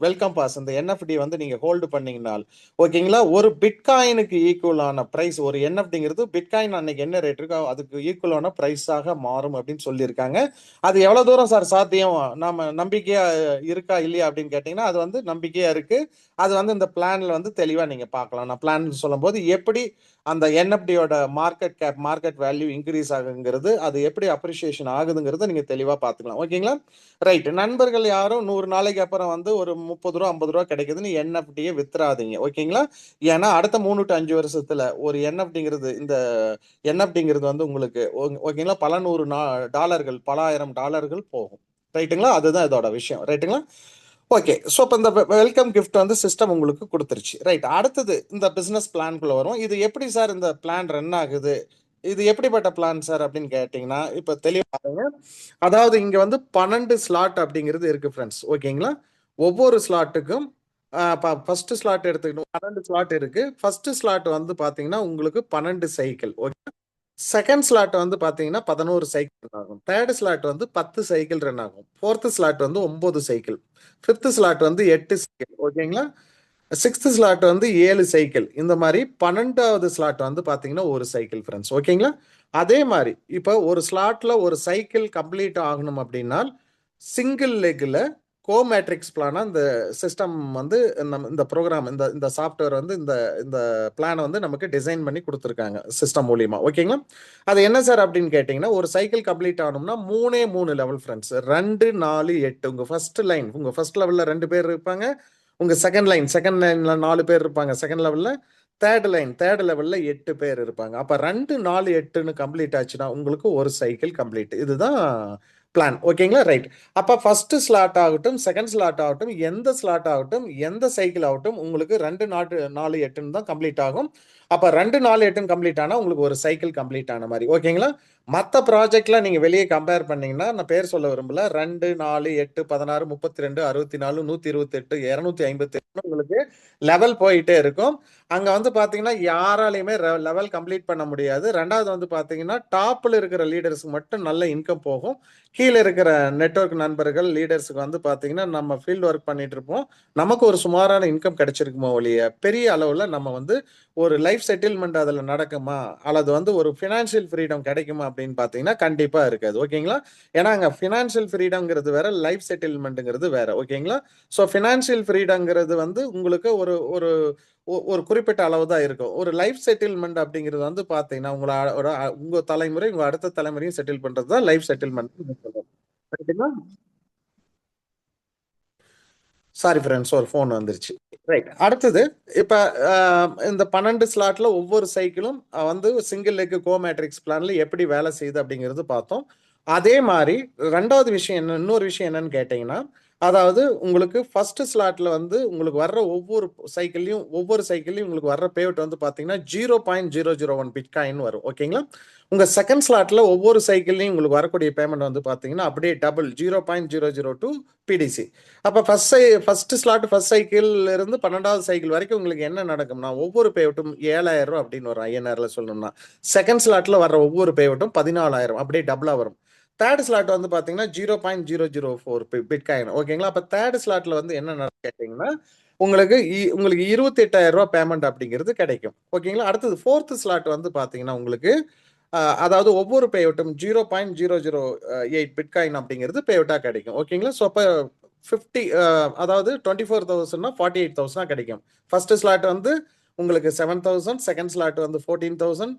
வெல்கம் பாஸ், இந்த என்எஃப்டி வந்து நீங்க ஹோல்டு பண்ணீங்கனால், ஓகேங்களா, ஒரு பிட்காயினுக்கு ஈக்குவலான பிரைஸ், ஒரு என்எஃப்டிங்கிறது பிட்காயின் அன்னைக்கு என்ன ரேட் இருக்கோ அதுக்கு ஈக்குவலான பிரைஸாக மாறும் அப்படின்னு சொல்லியிருக்காங்க. அது எவ்வளவு தூரம் சார் சாத்தியம், நாம நம்பிக்கையா இருக்கா இல்லையா அப்படின்னு கேட்டீங்கன்னா, அது வந்து நம்பிக்கையா இருக்கு. அது வந்து இந்த பிளான்ல வந்து தெளிவா நீங்க பார்க்கலாம். நான் பிளான் சொல்லும்போது எப்படி அந்த என்எஃப்டியோட market cap, market value increase ஆகுங்கிறது, அது எப்படி அப்ரிசியேஷன் ஆகுதுங்கிறத நீங்க தெளிவா பார்த்துக்கலாம். ஓகேங்களா? ரைட். நண்பர்கள் யாரும் 100 நாளைக்கு அப்புறம் வந்து ஒரு 30 ரூபா 50 ரூபா கிடைக்குதுன்னு என்எஃப்டியை வித்துறாதீங்க. ஓகேங்களா? ஏன்னா அடுத்த 3 to 5 வருஷத்துல ஒரு என்எஃப்டிங்கிறது, இந்த என்எஃப்டிங்கிறது வந்து உங்களுக்கு ஓகேங்களா, பல நூறு டாலர்கள், பல ஆயிரம் டாலர்கள் போகும். ரைட்டுங்களா? அதுதான் இதோட விஷயம். ரைட்டுங்களா? ஓகே. ஸோ இப்போ இந்த வெல்கம் கிஃப்ட் வந்து சிஸ்டம் உங்களுக்கு கொடுத்துருச்சு. ரைட். அடுத்தது இந்த பிசினஸ் பிளான்குள்ள வரும். இது எப்படி சார் இந்த பிளான் ரன் ஆகுது? இது எப்படிப்பட்ட பிளான் சார் அப்படின்னு கேட்டீங்கன்னா, இப்ப தெளிவா பாருங்க. அதாவது இங்க வந்து 12 ஸ்லாட் அப்படிங்கிறது இருக்கு ஃப்ரெண்ட்ஸ். ஓகேங்களா? ஒவ்வொரு ஸ்லாட்டுக்கும் ஃபர்ஸ்ட் ஸ்லாட் எடுத்துக்கணும். 12 ஸ்லாட் இருக்கு. ஃபர்ஸ்ட் ஸ்லாட் வந்து பாத்தீங்கன்னா உங்களுக்கு 12 சைக்கிள். செகண்ட் ஸ்லாட் வந்து பாத்தீங்கன்னா 11 சைக்கிள் ரன் ஆகும். தேர்ட் ஸ்லாட் வந்து 10 சைக்கிள் ரன் ஆகும். ஃபோர்த் ஸ்லாட் வந்து 9 சைக்கிள். ஃபிஃப்த் ஸ்லாட் வந்து 8 சைக்கிள். ஓகேங்களா? சிக்ஸ்த் ஸ்லாட் வந்து 7 சைக்கிள். இந்த மாதிரி 12வது ஸ்லாட் வந்து பாத்தீங்கன்னா ஒரு சைக்கிள் ஃப்ரெண்ட்ஸ். ஓகேங்களா? அதே மாதிரி இப்போ ஒரு ஸ்லாட்ல ஒரு சைக்கிள் கம்ப்ளீட் ஆகணும் அப்படின்னா சிங்கிள் லெக்ல கோ மேட்ரிக்ஸ் பிளானா இந்த சிஸ்டம் வந்து நம்ம இந்த ப்ரோக்ராம், இந்த இந்த சாஃப்ட்வேர் வந்து இந்த இந்த பிளானை வந்து நமக்கு டிசைன் பண்ணி கொடுத்துருக்காங்க சிஸ்டம் மூலியமா. ஓகேங்களா? அது என்ன சார் அப்படின்னு கேட்டீங்கன்னா, ஒரு சைக்கிள் கம்ப்ளீட் ஆகணும்னா 3 லெவல் ஃப்ரெண்ட்ஸ். 2 4 8. உங்க ஃபர்ஸ்ட் லைன், உங்க ஃபர்ஸ்ட் லெவல்ல 2 பேர் இருப்பாங்க. உங்க செகண்ட் லைன்ல 4 பேர் இருப்பாங்க செகண்ட் லெவல்ல. தேர்ட் லெவல்ல 8 பேர் இருப்பாங்க. அப்ப 2 4 8ன்னு கம்ப்ளீட் ஆச்சுன்னா உங்களுக்கு ஒரு சைக்கிள் கம்ப்ளீட். இதுதான் பிளான். ஓகேங்களா? ரைட். அப்ப ஃபர்ஸ்ட் ஸ்லாட் ஆகட்டும், செகண்ட் ஸ்லாட் ஆகட்டும், எந்த ஸ்லாட் ஆகட்டும், எந்த சைக்கிள் ஆகட்டும், உங்களுக்கு 2 4 8ன்னு தான் கம்ப்ளீட் ஆகும். அப்ப 2 4 8ன்னு கம்ப்ளீட் ஆனா உங்களுக்கு ஒரு சைக்கிள் கம்ப்ளீட் ஆன மாதிரி. ஓகேங்களா? மற்ற ப்ராஜெக்ட்ல நீங்க வெளியே கம்பேர் பண்ணீங்கன்னா, நான் பேர் சொல்ல விரும்பல, 2 4 8 16 32 64 128 258 உங்களுக்கு லெவல் போயிட்டே இருக்கும். அங்க வந்து பாத்தீங்கன்னா யாராலையுமே லெவல் கம்ப்ளீட் பண்ண முடியாது. ரெண்டாவது வந்து பாத்தீங்கன்னா டாப்ல இருக்கிற லீடர்ஸ்க்கு மட்டும் நல்ல இன்கம் போகும். கீழே இருக்கிற நெட்வொர்க் நண்பர்கள் லீடர்ஸுக்கு வந்து பாத்தீங்கன்னா நம்ம ஃபீல்ட் ஒர்க் பண்ணிட்டு இருப்போம். நமக்கு ஒரு சுமாரான இன்கம் கிடைச்சிருக்குமோ ஒழிய பெரிய அளவுல நம்ம வந்து ஒரு லைஃப் செட்டில்மெண்ட் அதுல நடக்குமா, அல்லது வந்து ஒரு ஃபினான்ஷியல் ஃப்ரீடம் கிடைக்குமா அப்படின்னு பாத்தீங்கன்னா கண்டிப்பா இருக்காது. ஓகேங்களா? ஏன்னா அங்க ஃபினான்ஷியல் ஃப்ரீடம்ங்கிறது வேற, லைஃப் செட்டில்மெண்ட்ங்கிறது வேற. ஓகேங்களா? ஸோ ஃபினான்ஷியல் ஃப்ரீடம்ங்கிறது வந்து உங்களுக்கு ஒரு ஒரு ஒரு குறிப்பிட்ட அளவு தான் இருக்கும். ஒரு லைஃப் செட்டில்மெண்ட் அப்படிங்கிறது வந்து பாத்தீங்கன்னா உங்களோட உங்க தலைமுறை உங்க அடுத்த தலைமுறையும் செட்டில் பண்றது தான் லைஃப் செட்டில்மெண்ட். சாரி ஃப்ரெண்ட்ஸ், ஒரு ஃபோன் வந்துருச்சு. ரைட். அடுத்தது இப்ப இந்த 12 ஸ்லாட்ல ஒவ்வொரு சைக்கிளும் வந்து சிங்கிள் லெக் கோ மேட்ரிக்ஸ் பிளான்ல எப்படி வேலை செய்யுது அப்படிங்கிறது பார்த்தோம். அதே மாதிரி ரெண்டாவது விஷயம் என்ன, இன்னொரு விஷயம் என்னன்னு கேட்டீங்கன்னா, அதாவது உங்களுக்கு ஃபர்ஸ்ட் ஸ்லாட்ல வந்து உங்களுக்கு வர்ற ஒவ்வொரு சைக்கிள்லயும் உங்களுக்கு வர்ற பேவுட் வந்து பாத்தீங்கன்னா 0.001 பிட்காயின் வரும். ஓகேங்களா? உங்க செகண்ட் ஸ்லாட்ல ஒவ்வொரு சைக்கிள்லயும் உங்களுக்கு வரக்கூடிய பேமெண்ட் வந்து பாத்தீங்கன்னா அப்படியே டபுள் 0.002 பிடிசி. அப்ப ஃபர்ஸ்ட் சைக்கிள் இருந்து 12வது சைக்கிள் வரைக்கும் உங்களுக்கு என்ன நடக்கும்னா, ஒவ்வொரு பேவட்டும் 7,000 அப்படின்னு வரும் ஐஎன்ஆர்ல சொல்லணும்னா. செகண்ட் ஸ்லாட்ல வர்ற ஒவ்வொரு பேவட்டும் 14,000 அப்படியே டபுளா வரும். தேர்ட் ஸ்லாட் வந்து பாத்தீங்கன்னா 0.004 பிட்காயின். ஓகேங்களா? அப்ப தேர்ட் ஸ்லாட்ல வந்து என்ன நடக்கும் கேட்டீங்கன்னா, உங்களுக்கு 28,000 ரூபாய் பேமெண்ட் அப்படிங்கிறது கிடைக்கும். ஓகேங்களா? அடுத்தது ஃபோர்த் ஸ்லாட் வந்து பாத்தீங்கன்னா உங்களுக்கு அதாவது ஒவ்வொரு பேவட்டும் 0.008 பிட்காயின் அப்படிங்கிறது பேவட்டா கிடைக்கும். ஓகேங்களா? ஸோ அப்ப 50 அதாவது 24,000னா 48,000 கிடைக்கும். ஃபர்ஸ்ட் ஸ்லாட் வந்து உங்களுக்கு 7,000, செகண்ட் ஸ்லாட் வந்து 14,000,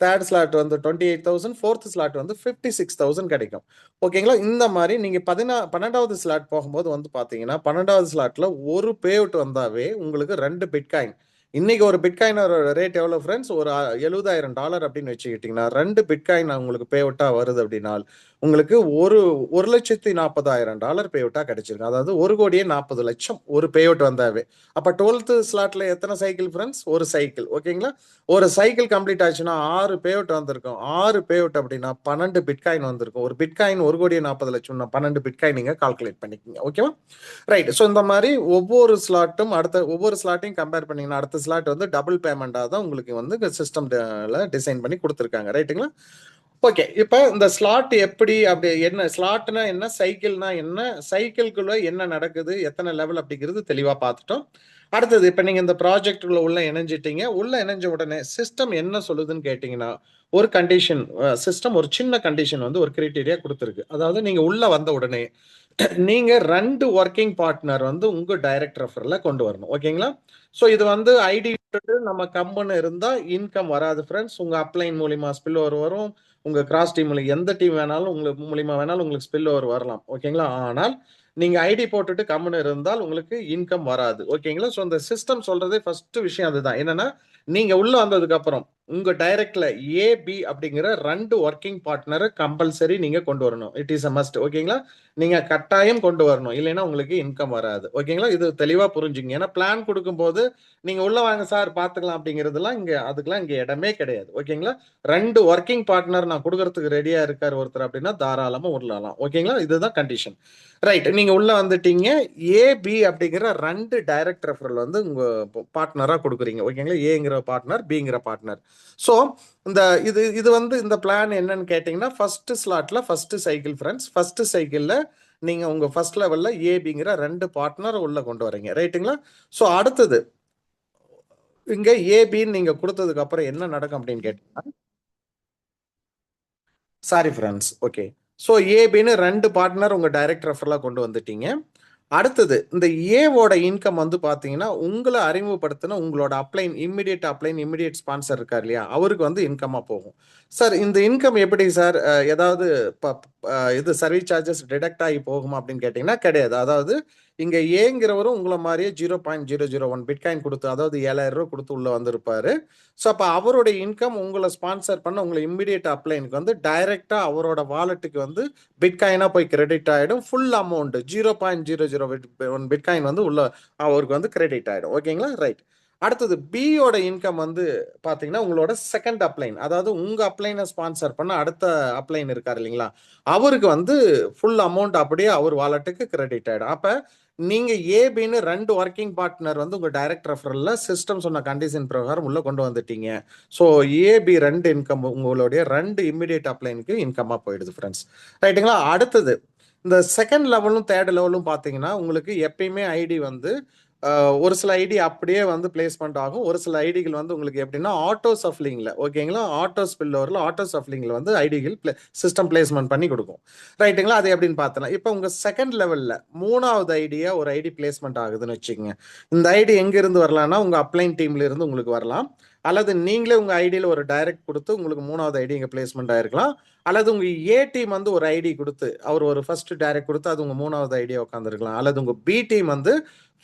தேர்ட் ஸ்லாட் வந்து 28,000, ஃபோர்த் ஸ்லாட் வந்து 56,000 கிடைக்கும். ஓகேங்களா? இந்த மாதிரி நீங்க 12வது ஸ்லாட் போகும்போது வந்து பாத்தீங்கன்னா 12வது ஸ்லாட்ல ஒரு பேவுட் வந்தாவே உங்களுக்கு 2 பிட்காயின். இன்னைக்கு ஒரு பிட்காயினோட ரேட் எவ்வளவு ஃப்ரெண்ட்ஸ்? ஒரு $70,000 அப்படின்னு வச்சுக்கிட்டீங்கன்னா 2 பிட்காயின் உங்களுக்கு பே அவுட்டா வருது அப்படின்னா உங்களுக்கு ஒரு $1,40,000 பே அவுட்டா கிடைச்சிருக்கு. அதாவது 1,40,00,000 ஒரு பே அவுட் வந்தாவே. அப்ப 12th ஸ்லாட்ல எத்தனை சைக்கிள் ஃப்ரெண்ட்ஸ்? ஒரு சைக்கிள். ஓகேங்களா? ஒரு சைக்கிள் கம்ப்ளீட் ஆச்சுன்னா 6 பே அவுட் வந்திருக்கும். 6 பே அவுட் அப்படின்னா 12 பிட்காயின் வந்திருக்கும். ஒரு பிட்காயின் 1,40,00,000 12 பிட்காயின் நீங்க கால்குலேட் பண்ணிக்கோங்க. ஓகேவா? ரைட். ஸோ இந்த மாதிரி ஒவ்வொரு ஸ்லாட்டும் ஒவ்வொரு ஸ்லாட்டையும் கம்பேர் பண்ணீங்கன்னா அடுத்த ஸ்லாட் வந்து டபுள் பேமெண்டா தான் உங்களுக்கு வந்து சிஸ்டம்ல டிசைன் பண்ணி கொடுத்துருக்காங்க. ரைட்டுங்களா? ஓகே. இப்ப இந்த ஸ்லாட் எப்படி அப்படி என்ன ஸ்லாட்னா என்ன, சைக்கிள்னா என்ன, சைக்கிள்குள்ள என்ன நடக்குது, எத்தனை லெவல் அப்படிங்கிறது தெளிவா பார்த்துட்டோம். அடுத்தது இப்ப நீங்க இந்த ப்ராஜெக்ட்குள்ள உள்ள இணைஞ்சிட்டீங்க. உள்ள இணைஞ்ச உடனே சிஸ்டம் என்ன சொல்லுதுன்னு கேட்டீங்கன்னா, ஒரு கண்டிஷன் சிஸ்டம் ஒரு சின்ன கண்டிஷன் வந்து ஒரு கிரைட்டீரியா கொடுத்துருக்கு. அதாவது நீங்க உள்ள வந்த உடனே நீங்க 2 ஒர்க்கிங் பார்ட்னர் வந்து உங்க டைரக்ட் ரெஃபர்ல கொண்டு வரணும். ஓகேங்களா? சோ இது வந்து ஐடி நம்ம கம்பெனி இருந்தா இன்கம் வராது ஃப்ரெண்ட்ஸ். உங்க அப்ளைன் மூலியமா ஸ்பில் ஓவர் வரும். உங்க கிராஸ் டீம் எந்த டீம் வேணாலும் உங்களுக்கு மூலியமா வேணாலும் உங்களுக்கு ஸ்பில் ஓவர் வரலாம். ஓகேங்களா? ஆனால் நீங்க ஐடி போட்டுட்டு கம்பெனி இருந்தால் உங்களுக்கு இன்கம் வராது. ஓகேங்களா? சோ இந்த சிஸ்டம் சொல்றதே ஃபர்ஸ்ட் விஷயம் அதுதான். என்னன்னா நீங்க உள்ள வந்ததுக்கு அப்புறம் உங்க டைரக்ட்ல ஏபி அப்படிங்கிற 2 ஒர்க்கிங் பார்ட்னர் கம்பல்சரி நீங்க கொண்டு வரணும். It is a must. ஓகேங்களா? நீங்க கட்டாயம் கொண்டு வரணும். இல்லைன்னா உங்களுக்கு இன்கம் வராது. ஓகேங்களா? இது தெளிவா புரிஞ்சுங்க. ஏன்னா பிளான் கொடுக்கும்போது நீங்க உள்ள வாங்க சார் பாத்துக்கலாம் அப்படிங்கிறதுலாம் அதுக்கெல்லாம் இங்க இடமே கிடையாது. ஓகேங்களா? 2 ஒர்க்கிங் பார்ட்னர் நான் கொடுக்கறதுக்கு ரெடியா இருக்காரு ஒருத்தர் அப்படின்னா தாராளமா உள்ளலாம். ஓகேங்களா? இதுதான் கண்டிஷன். ரைட். நீங்க உள்ள வந்துட்டீங்க. ஏபி அப்படிங்கிற 2 டைரக்ட் ரெஃபரல் வந்து உங்க பார்ட்னரா கொடுக்குறீங்க. ஓகேங்களா? ஏங்கிற பார்ட்னர், பிங்கிற பார்ட்னர். சோ இந்த இது இது வந்து இந்த பிளான் என்னன்னு கேட்டீங்கன்னா ஃபர்ஸ்ட் ஸ்லாட்ல ஃபர்ஸ்ட் சைக்கிள் ஃப்ரெண்ட்ஸ். ஃபர்ஸ்ட் சைக்கிள்ல நீங்க உங்க ஃபர்ஸ்ட் லெவல்ல ஏபிங்கிற 2 பார்ட்னர் உள்ள கொண்டு வரீங்க. ரைட்டுங்களா? சோ அடுத்தது இங்க ஏபின்னு நீங்க கொடுத்ததுக்கு அப்புறம் என்ன நடக்கும் அப்படின்னு கேட்டீங்கன்னா, சாரி ஃப்ரெண்ட்ஸ். ஓகே. ஸோ ஏபின்னு 2 பார்ட்னர் உங்க டைரக்ட் ரெஃபரலா கொண்டு வந்துட்டீங்க. அடுத்தது இந்த ஏவோட இன்கம் வந்து பாத்தீங்கன்னா உங்களை அறிமுகப்படுத்தின உங்களோட அப்ளைன் இமிடியேட் ஸ்பான்சர் இருக்கார் இல்லையா, அவருக்கு வந்து இன்கமா போகும். சார் இந்த இன்கம் எப்படி சார் ஏதாவது இது சர்வீஸ் சார்ஜஸ் டிடக்ட் ஆகி போகுமா அப்படின்னு கேட்டீங்கன்னா கிடையாது. அதாவது இங்க ஏங்கிறவரும் உங்களை மாதிரியே 0.001 பிட்காயின் கொடுத்து, அதாவது 7,000 ரூபாய் கொடுத்து உள்ள வந்திருப்பாரு. ஸோ அப்போ அவருடைய இன்கம் உங்களை ஸ்பான்சர் பண்ண உங்களை இமிடியேட் அப்ளைனுக்கு வந்து டைரக்டா அவரோட வாலெட்டுக்கு வந்து பிட்காயினா போய் கிரெடிட் ஆயிடும். ஃபுல் அமௌண்ட் 0.001 பிட்காயின் வந்து உள்ள அவருக்கு வந்து கிரெடிட் ஆயிடும். ஓகேங்களா? ரைட். அடுத்தது பியோட இன்கம் வந்து பாத்தீங்கன்னா உங்களோட செகண்ட் அப்ளைன், அதாவது உங்க அப்ளைனை ஸ்பான்சர் பண்ண அடுத்த அப்ளைன் இருக்காரு இல்லைங்களா, அவருக்கு வந்து ஃபுல் அமௌண்ட் அப்படியே அவர் வாலெட்டுக்கு கிரெடிட் ஆயிடும். அப்ப நீங்க ஏபின்னு 2 ஒர்க்கிங் பார்ட்னர் வந்து உங்க டைரக்ட் ரெஃபரல்ல சிஸ்டம் சொன்ன கண்டிஷன் பிரகாரம் உள்ள கொண்டு வந்துட்டீங்க. ஸோ ஏபி 2 இன்கம் உங்களுடைய 2 இமிடியேட் அப்ளைனுக்கு இன்கமா போயிடுது ஃப்ரெண்ட்ஸ். ரைட்டுங்களா? அடுத்தது இந்த செகண்ட் லெவலும் தேர்ட் லெவலும் பார்த்தீங்கன்னா உங்களுக்கு எப்பயுமே ஐடி வந்து ஒரு சில ஐடி அப்படியே வந்து பிளேஸ்மெண்ட் ஆகும். ஒரு சில ஐடிகள் வந்து உங்களுக்கு எப்படின்னா ஆட்டோ சஃப்லிங்ல, ஓகேங்களா, ஆட்டோ ஸ்பில்லோவரில் ஆட்டோ சஃப்லிங்ல வந்து ஐடிகள் சிஸ்டம் பிளேஸ்மெண்ட் பண்ணி கொடுக்கும். ரைட்டுங்களா? அது எப்படின்னு பார்த்தலாம். இப்போ உங்க செகண்ட் லெவல்ல 3வது ஐடியா ஒரு ஐடி பிளேஸ்மெண்ட் ஆகுதுன்னு வச்சுக்கோங்க. இந்த ஐடி எங்க இருந்து வரலாம்னா உங்க அப்ளைன் டீம்ல இருந்து உங்களுக்கு வரலாம். அல்லது நீங்களே உங்க ஐடியில ஒரு டைரக்ட் கொடுத்து உங்களுக்கு 3வது ஐடி இங்க பிளேஸ்மெண்ட் ஆயிருக்கலாம். அல்லது உங்க ஏ டீம் வந்து ஒரு ஐடி கொடுத்து அவர் ஒரு ஃபர்ஸ்ட் டைரக்ட் கொடுத்து அது உங்க 3வது ஐடியா உட்காந்துருக்கலாம். அல்லது உங்க பி டீம் வந்து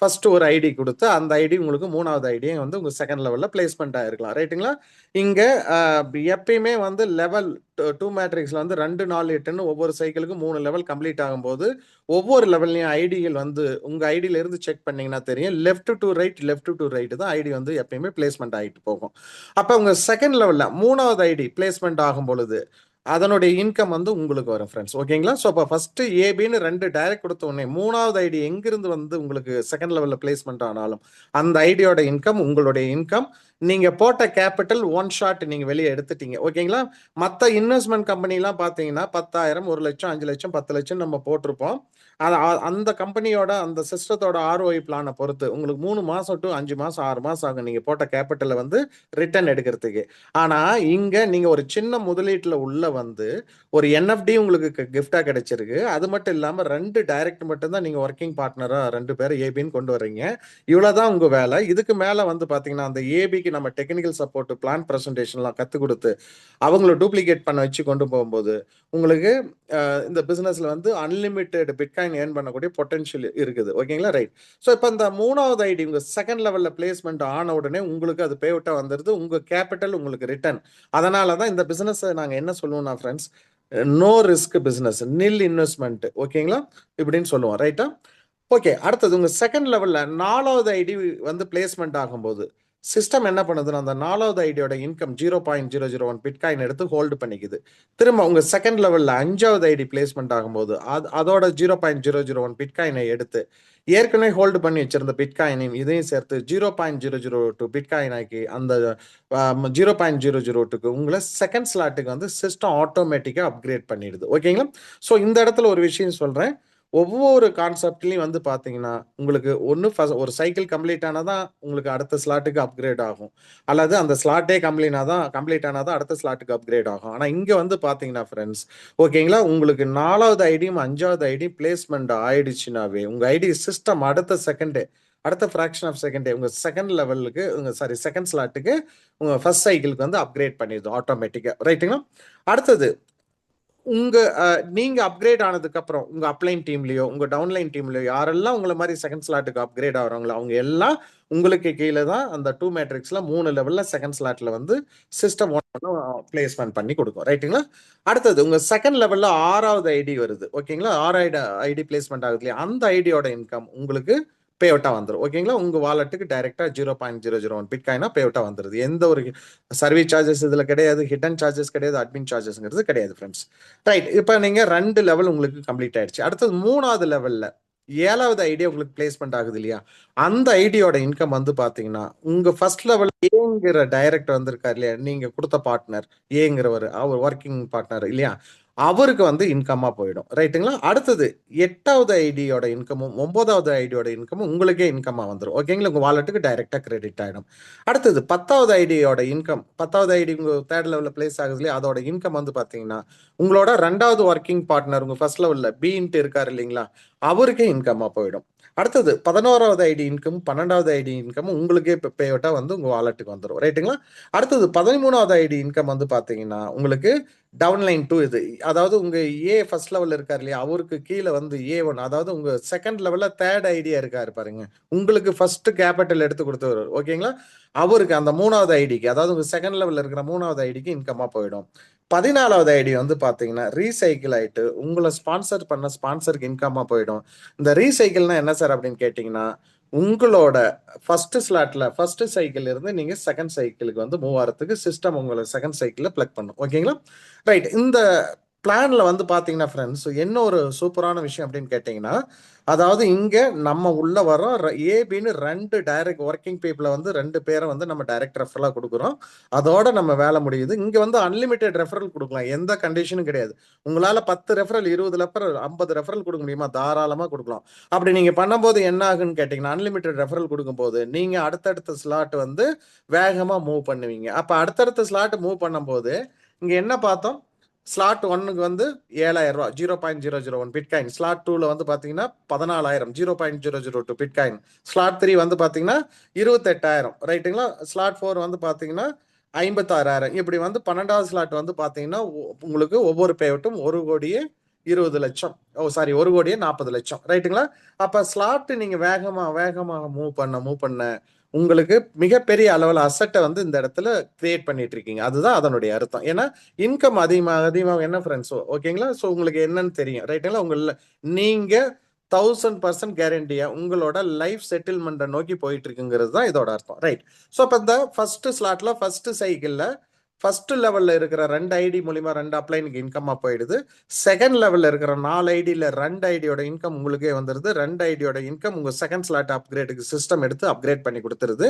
ஃபர்ஸ்ட் ஒரு ஐடி கொடுத்து அந்த ஐடி உங்களுக்கு 3வது ஐடியை வந்து உங்க செகண்ட் லெவல்ல பிளேஸ்மெண்ட் ஆயிருக்கலாம். ரைட்டுங்களா? இங்க எப்பயுமே வந்து லெவல் 2 மேட்ரிக்ஸ்ல வந்து 2 4 8ன்னு ஒவ்வொரு சைக்கிளுக்கும் 3 லெவல் கம்ப்ளீட் ஆகும்போது ஒவ்வொரு லெவல்லையும் ஐடிகள் வந்து உங்க ஐடியில இருந்து செக் பண்ணீங்கன்னா தெரியும், லெஃப்ட் டு ரைட் தான் ஐடி வந்து எப்பயுமே பிளேஸ்மெண்ட் ஆகிட்டு போகும். அப்ப உங்க செகண்ட் லெவல்ல 3வது ஐடி பிளேஸ்மெண்ட் ஆகும் பொழுது அதனுடைய இன்கம் வந்து உங்களுக்கு வரும் ஃப்ரெண்ட்ஸ். ஓகேங்களா? ஸோ அப்போ ஃபர்ஸ்ட் ஏபின்னு 2 டைரக்ட் கொடுத்த உடனே 3வது ஐடி எங்கிருந்து வந்து உங்களுக்கு செகண்ட் லெவலில் பிளேஸ்மெண்ட் ஆனாலும் அந்த ஐடியோட இன்கம் உங்களுடைய இன்கம். நீங்க போட்ட கேபிட்டல் ஒன் ஷாட் நீங்க வெளியே எடுத்துட்டீங்க. ஓகேங்களா? மற்ற இன்வெஸ்ட்மெண்ட் கம்பெனிலாம் பார்த்தீங்கன்னா 10,000 1,00,000 5,00,000 10,00,000 நம்ம போட்டிருப்போம். அந்த கம்பெனியோட அந்த சிஸ்டத்தோட ஆர்ஓஐ பிளானை பொறுத்து உங்களுக்கு 3 மாசம் டு 5 மாசம் 6 மாசம் ஆகும் நீங்க போட்ட கேபிட்டலை வந்து ரிட்டர்ன் எடுக்கிறதுக்கு. ஆனா இங்க நீங்க ஒரு சின்ன முதலீட்டுல உள்ள வந்து ஒரு என்எஃப்டி உங்களுக்கு கிஃப்டா கிடைச்சிருக்கு. அது மட்டும் இல்லாம 2 டைரக்ட் மட்டும் தான் நீங்க ஒர்க்கிங் பார்ட்னரா 2 பேரை ஏபின்னு கொண்டு வர்றீங்க. இவ்வளவுதான் உங்க வேலை. இதுக்கு மேல வந்து பாத்தீங்கன்னா அந்த ஏபிக்கு ஐடிக்கு நம்ம டெக்னிக்கல் சப்போர்ட், பிளான் ப்ரெசன்டேஷன்லாம் கற்றுக் கொடுத்து அவங்கள டூப்ளிகேட் பண்ண வச்சு கொண்டு போகும்போது உங்களுக்கு இந்த பிஸ்னஸில் வந்து அன்லிமிட்டெட் பிட்காயின் ஏர்ன் பண்ணக்கூடிய பொட்டன்ஷியல் இருக்குது. ஓகேங்களா? ரைட். ஸோ இப்போ இந்த 3வது ஐடி உங்கள் செகண்ட் லெவலில் பிளேஸ்மெண்ட் ஆன உடனே உங்களுக்கு அது பே அவுட்டாக வந்துடுது. உங்கள் கேபிட்டல் உங்களுக்கு ரிட்டர்ன். அதனால தான் இந்த பிஸ்னஸை நாங்கள் என்ன சொல்லுவோம்னா ஃப்ரெண்ட்ஸ், நோ ரிஸ்க் பிஸ்னஸ், நில் இன்வெஸ்ட்மெண்ட். ஓகேங்களா? இப்படின்னு சொல்லுவோம். ரைட்டா? ஓகே. அடுத்தது உங்கள் செகண்ட் லெவலில் 4வது ஐடி வந்து பிளேஸ்மெண்ட் ஆகும்போது சிஸ்டம் என்ன பண்ணுதுன்னா அந்த 4வது ஐடியோட இன்கம் 0.001 பிட்காயின் எடுத்து ஹோல்டு பண்ணிக்குது. திரும்ப உங்க செகண்ட் லெவல்ல 5வது ஐடி பிளேஸ்மெண்ட் ஆகும்போது அதோட 0.001 பிட்காயினை எடுத்து ஏற்கனவே ஹோல்டு பண்ணி வச்சிருந்த பிட்காயினையும் இதையும் சேர்த்து 0.002 பிட்காயின் ஆக்கி அந்த 0.002க்கு உங்களை செகண்ட் ஸ்லாட்டுக்கு வந்து சிஸ்டம் ஆட்டோமேட்டிக்காக அப்கிரேட் பண்ணிடுது. ஓகேங்களா? ஸோ இந்த இடத்துல ஒரு விஷயம் சொல்றேன். ஒவ்வொரு கான்செப்ட்லையும் வந்து பார்த்தீங்கன்னா உங்களுக்கு ஒன்று ஒரு சைக்கிள் கம்ப்ளீட் ஆனால் தான் உங்களுக்கு அடுத்த ஸ்லாட்டுக்கு அப்கிரேட் ஆகும், அல்லது அந்த ஸ்லாட்டே கம்ப்ளீட் ஆனால் தான் அடுத்த ஸ்லாட்டுக்கு அப்கிரேட் ஆகும். ஆனால் இங்கே வந்து பார்த்தீங்கன்னா ஃப்ரெண்ட்ஸ், ஓகேங்களா, உங்களுக்கு 4வது ஐடியும் 5வது ஐடியும் பிளேஸ்மெண்ட் ஆயிடுச்சுனாவே உங்கள் ஐடி சிஸ்டம் அடுத்த ஃப்ராக்ஷன் ஆஃப் செகண்டே உங்கள் செகண்ட் லெவலுக்கு செகண்ட் ஸ்லாட்டுக்கு உங்கள் ஃபர்ஸ்ட் சைக்கிளுக்கு வந்து அப்கிரேட் பண்ணிடுது ஆட்டோமேட்டிக்காக. ரைட்டுங்களா? அடுத்தது நீங்க அப்கிரேட் ஆனதுக்கு அப்புறம் உங்க அப்லைன் டீம்லயோ உங்க டவுன்லைன் டீம்லயோ யாரெல்லாம் உங்களை மாதிரி செகண்ட் ஸ்லாட்டுக்கு அப்கிரேட் ஆகிறாங்களோ அவங்க எல்லாம் உங்களுக்கு கீழே தான் அந்த 2 மேட்ரிக்ஸ்ல 3 லெவல்ல செகண்ட் ஸ்லாட்ல வந்து சிஸ்டம் பிளேஸ்மெண்ட் பண்ணி கொடுக்கும். ரைட்டுங்களா? அடுத்தது உங்க செகண்ட் லெவல்ல 6வது ஐடி வருது. ஓகேங்களா? 6வது ஐடி பிளேஸ்மெண்ட் ஆகுது இல்லையா, அந்த ஐடியோட இன்கம் உங்களுக்கு பே அவுட்டா வந்துடும். ஓகேங்களா? உங்க வாலெட்டுக்கு டைரக்டா 0.001 பிட்காயினா பே அவுட்டா வந்துருது. எந்த ஒரு சர்வீஸ் சார்ஜஸ் இதுல கிடையாது, ஹிடன் சார்ஜஸ் கிடையாது, அட்மின் சார்ஜஸ்ங்கிறது கிடையாது ஃப்ரெண்ட்ஸ். ரைட். இப்போ நீங்க 2 லெவல் உங்களுக்கு கம்ப்ளீட் ஆயிடுச்சு. அடுத்தது 3வது லெவல்ல 7வது ஐடியா உங்களுக்கு பிளேஸ்மெண்ட் ஆகுது இல்லையா, அந்த ஐடியோட இன்கம் வந்து பாத்தீங்கன்னா உங்க ஃபர்ஸ்ட் லெவல் ஏங்கிற டைரக்டர் வந்திருக்காரு இல்லையா, நீங்க கொடுத்த பார்ட்னர் ஏங்கிறவர், அவர் ஒர்க்கிங் பார்ட்னர் இல்லையா, அவருக்கு வந்து இன்கம்மா போயிடும். ரைட்டுங்களா? அடுத்தது 8வது ஐடியோட இன்கமும் 9வது ஐடியோட இன்கமும் உங்களுக்கே இன்கம்மா வந்துடும். ஓகேங்களா? உங்க வாலெட்டுக்கு டைரக்டா கிரெடிட் ஆயிடும். அடுத்தது 10வது ஐடியோட இன்கம், 10வது ஐடி உங்க தேர்ட் லெவல்ல பிளேஸ் ஆகுது இல்லையா, அதோட இன்கம் வந்து பாத்தீங்கன்னா உங்களோட 2வது ஒர்க்கிங் பார்ட்னர் உங்க ஃபர்ஸ்ட் லெவல்ல பின்ட்டு இருக்காரு இல்லைங்களா, அவருக்கே இன்கம்மா போயிடும். அடுத்தது 11வது ஐடி இன்கம் 12வது ஐடி இன்கம் உங்களுக்கே பே அவுட்டா வந்து உங்க வாலெட்டுக்கு வந்துடும். ரைட்டுங்களா? அடுத்தது 13வது ஐடி இன்கம் வந்து பாத்தீங்கன்னா உங்களுக்கு டவுன்லைன் 2 இது, அதாவது உங்க ஃபர்ஸ்ட் லெவல்ல இருக்காரு இல்லையா, அவருக்கு கீழே வந்து A1, அதாவது உங்க செகண்ட் லெவல்ல தேர்ட் ஐடியா இருக்காரு பாருங்க, உங்களுக்கு ஃபர்ஸ்ட் கேபிட்டல் எடுத்து கொடுத்தவர். ஓகேங்களா? அவருக்கு அந்த 3வது ஐடிக்கு, அதாவது உங்க செகண்ட் லெவல்ல இருக்கிற 3வது ஐடிக்கு இன்கமா போயிடும். 14வது ஐடி வந்து பாத்தீங்கன்னா ரீசைக்கிள் ஆயிட்டு உங்களை ஸ்பான்சர் பண்ண ஸ்பான்சருக்கு இன்கமா போயிடும். இந்த ரீசைக்கிள்னா என்ன சார் அப்படின்னு கேட்டீங்கன்னா, உங்களோட ஃபர்ஸ்ட் சைக்கிள் இருந்து நீங்க செகண்ட் சைக்கிளுக்கு வந்து மூவ் ஆகிறதுக்கு சிஸ்டம் உங்களை செகண்ட் சைக்கிள்ல பிளக் பண்ணும். ஓகேங்களா? ரைட். இந்த பிளான்ல வந்து பாத்தீங்கன்னா ஃப்ரெண்ட்ஸ், என்ன ஒரு சூப்பரான விஷயம் அப்படின்னு கேட்டீங்கன்னா, அதாவது இங்க நம்ம உள்ள வரோம் ஏபின்னு 2 டைரக்ட் ஒர்க்கிங் பீப்புளை வந்து 2 பேரை வந்து நம்ம டைரக்ட் ரெஃபரலா கொடுக்குறோம். அதோட நம்ம வேலை முடியுது. இங்க வந்து அன்லிமிட்டெட் ரெஃபரல் கொடுக்கலாம், எந்த கண்டிஷனும் கிடையாது. உங்களால 10 ரெஃபரல் 20 ரெஃபரல் 50 ரெஃபரல் கொடுக்க முடியுமா? தாராளமா கொடுக்கலாம். அப்படி நீங்க பண்ணும்போது என்ன ஆகுன்னு கேட்டீங்கன்னா, அன்லிமிட்டெட் ரெஃபரல் கொடுக்கும்போது நீங்க அடுத்தடுத்த ஸ்லாட் வந்து வேகமா மூவ் பண்ணுவீங்க. அப்ப அடுத்தடுத்த ஸ்லாட் மூவ் பண்ணும்போது இங்க என்ன பார்த்தோம், ஸ்லாட் 1க்கு வந்து 7,000 ரூபாய் 0.001 பிட்காயின், ஸ்லாட் 2ல வந்து பாத்தீங்கன்னா 14,000 0.002 பிட்காயின், ஸ்லாட் 3 வந்து பாத்தீங்கன்னா 28,000. ரைட்டுங்களா? ஸ்லாட் 4 வந்து பாத்தீங்கன்னா 56,000. இப்படி வந்து 12வது ஸ்லாட் வந்து பாத்தீங்கன்னா உங்களுக்கு ஒவ்வொரு பேவட்டும் 1,20,00,000 1,40,00,000. ரைட்டுங்களா? அப்ப ஸ்லாட் நீங்க வேகமாக மூவ் பண்ண உங்களுக்கு மிகப்பெரிய அளவில் அசட்டை வந்து இந்த இடத்துல கிரியேட் பண்ணிட்டு இருக்கீங்க. அதுதான் அதனுடைய அர்த்தம். ஏன்னா இன்கம் அதிகமாக என்ன ஃப்ரெண்ட்ஸ், ஓகேங்களா? ஸோ உங்களுக்கு என்னன்னு தெரியும். ரைட்டுங்களா? நீங்க 1000% கேரண்டியா உங்களோட லைஃப் செட்டில்மெண்ட்டை நோக்கி போயிட்டு இருக்குங்கிறது தான் இதோட அர்த்தம். ரைட். ஸோ இப்போ இந்த ஃபர்ஸ்ட் ஸ்லாட்ல ஃபர்ஸ்ட் சைக்கிள்ல ஃபர்ஸ்ட் லெவல்ல இருக்கிற 2 ஐடி மூலியமா 2 அப்ளைனுக்கு இன்கமா போயிடுது. செகண்ட் லெவல்ல இருக்கிற 4 ஐடியில 2 ஐடியோட இன்கம் உங்களுக்கே வந்துருது. 2 ஐடியோட இன்கம் உங்க செகண்ட் ஸ்லாட் அப்கிரேடுக்கு சிஸ்டம் எடுத்து அப்கிரேட் பண்ணி கொடுத்துருது.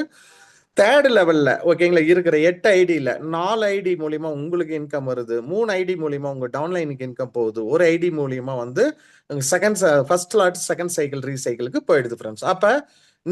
தேர்ட் லெவல்ல ஓகேங்களா இருக்கிற 8 ஐடியில 4 ஐடி மூலியமா உங்களுக்கு இன்கம் வருது. 3 ஐடி மூலியமா உங்க டவுன்லைனுக்கு இன்கம் போகுது. ஒரு ஐடி மூலியமா வந்து ஃபர்ஸ்ட் ஸ்லாட் செகண்ட் சைக்கிள் ரீசைக்கிளுக்கு போயிடுது ஃப்ரெண்ட்ஸ். அப்ப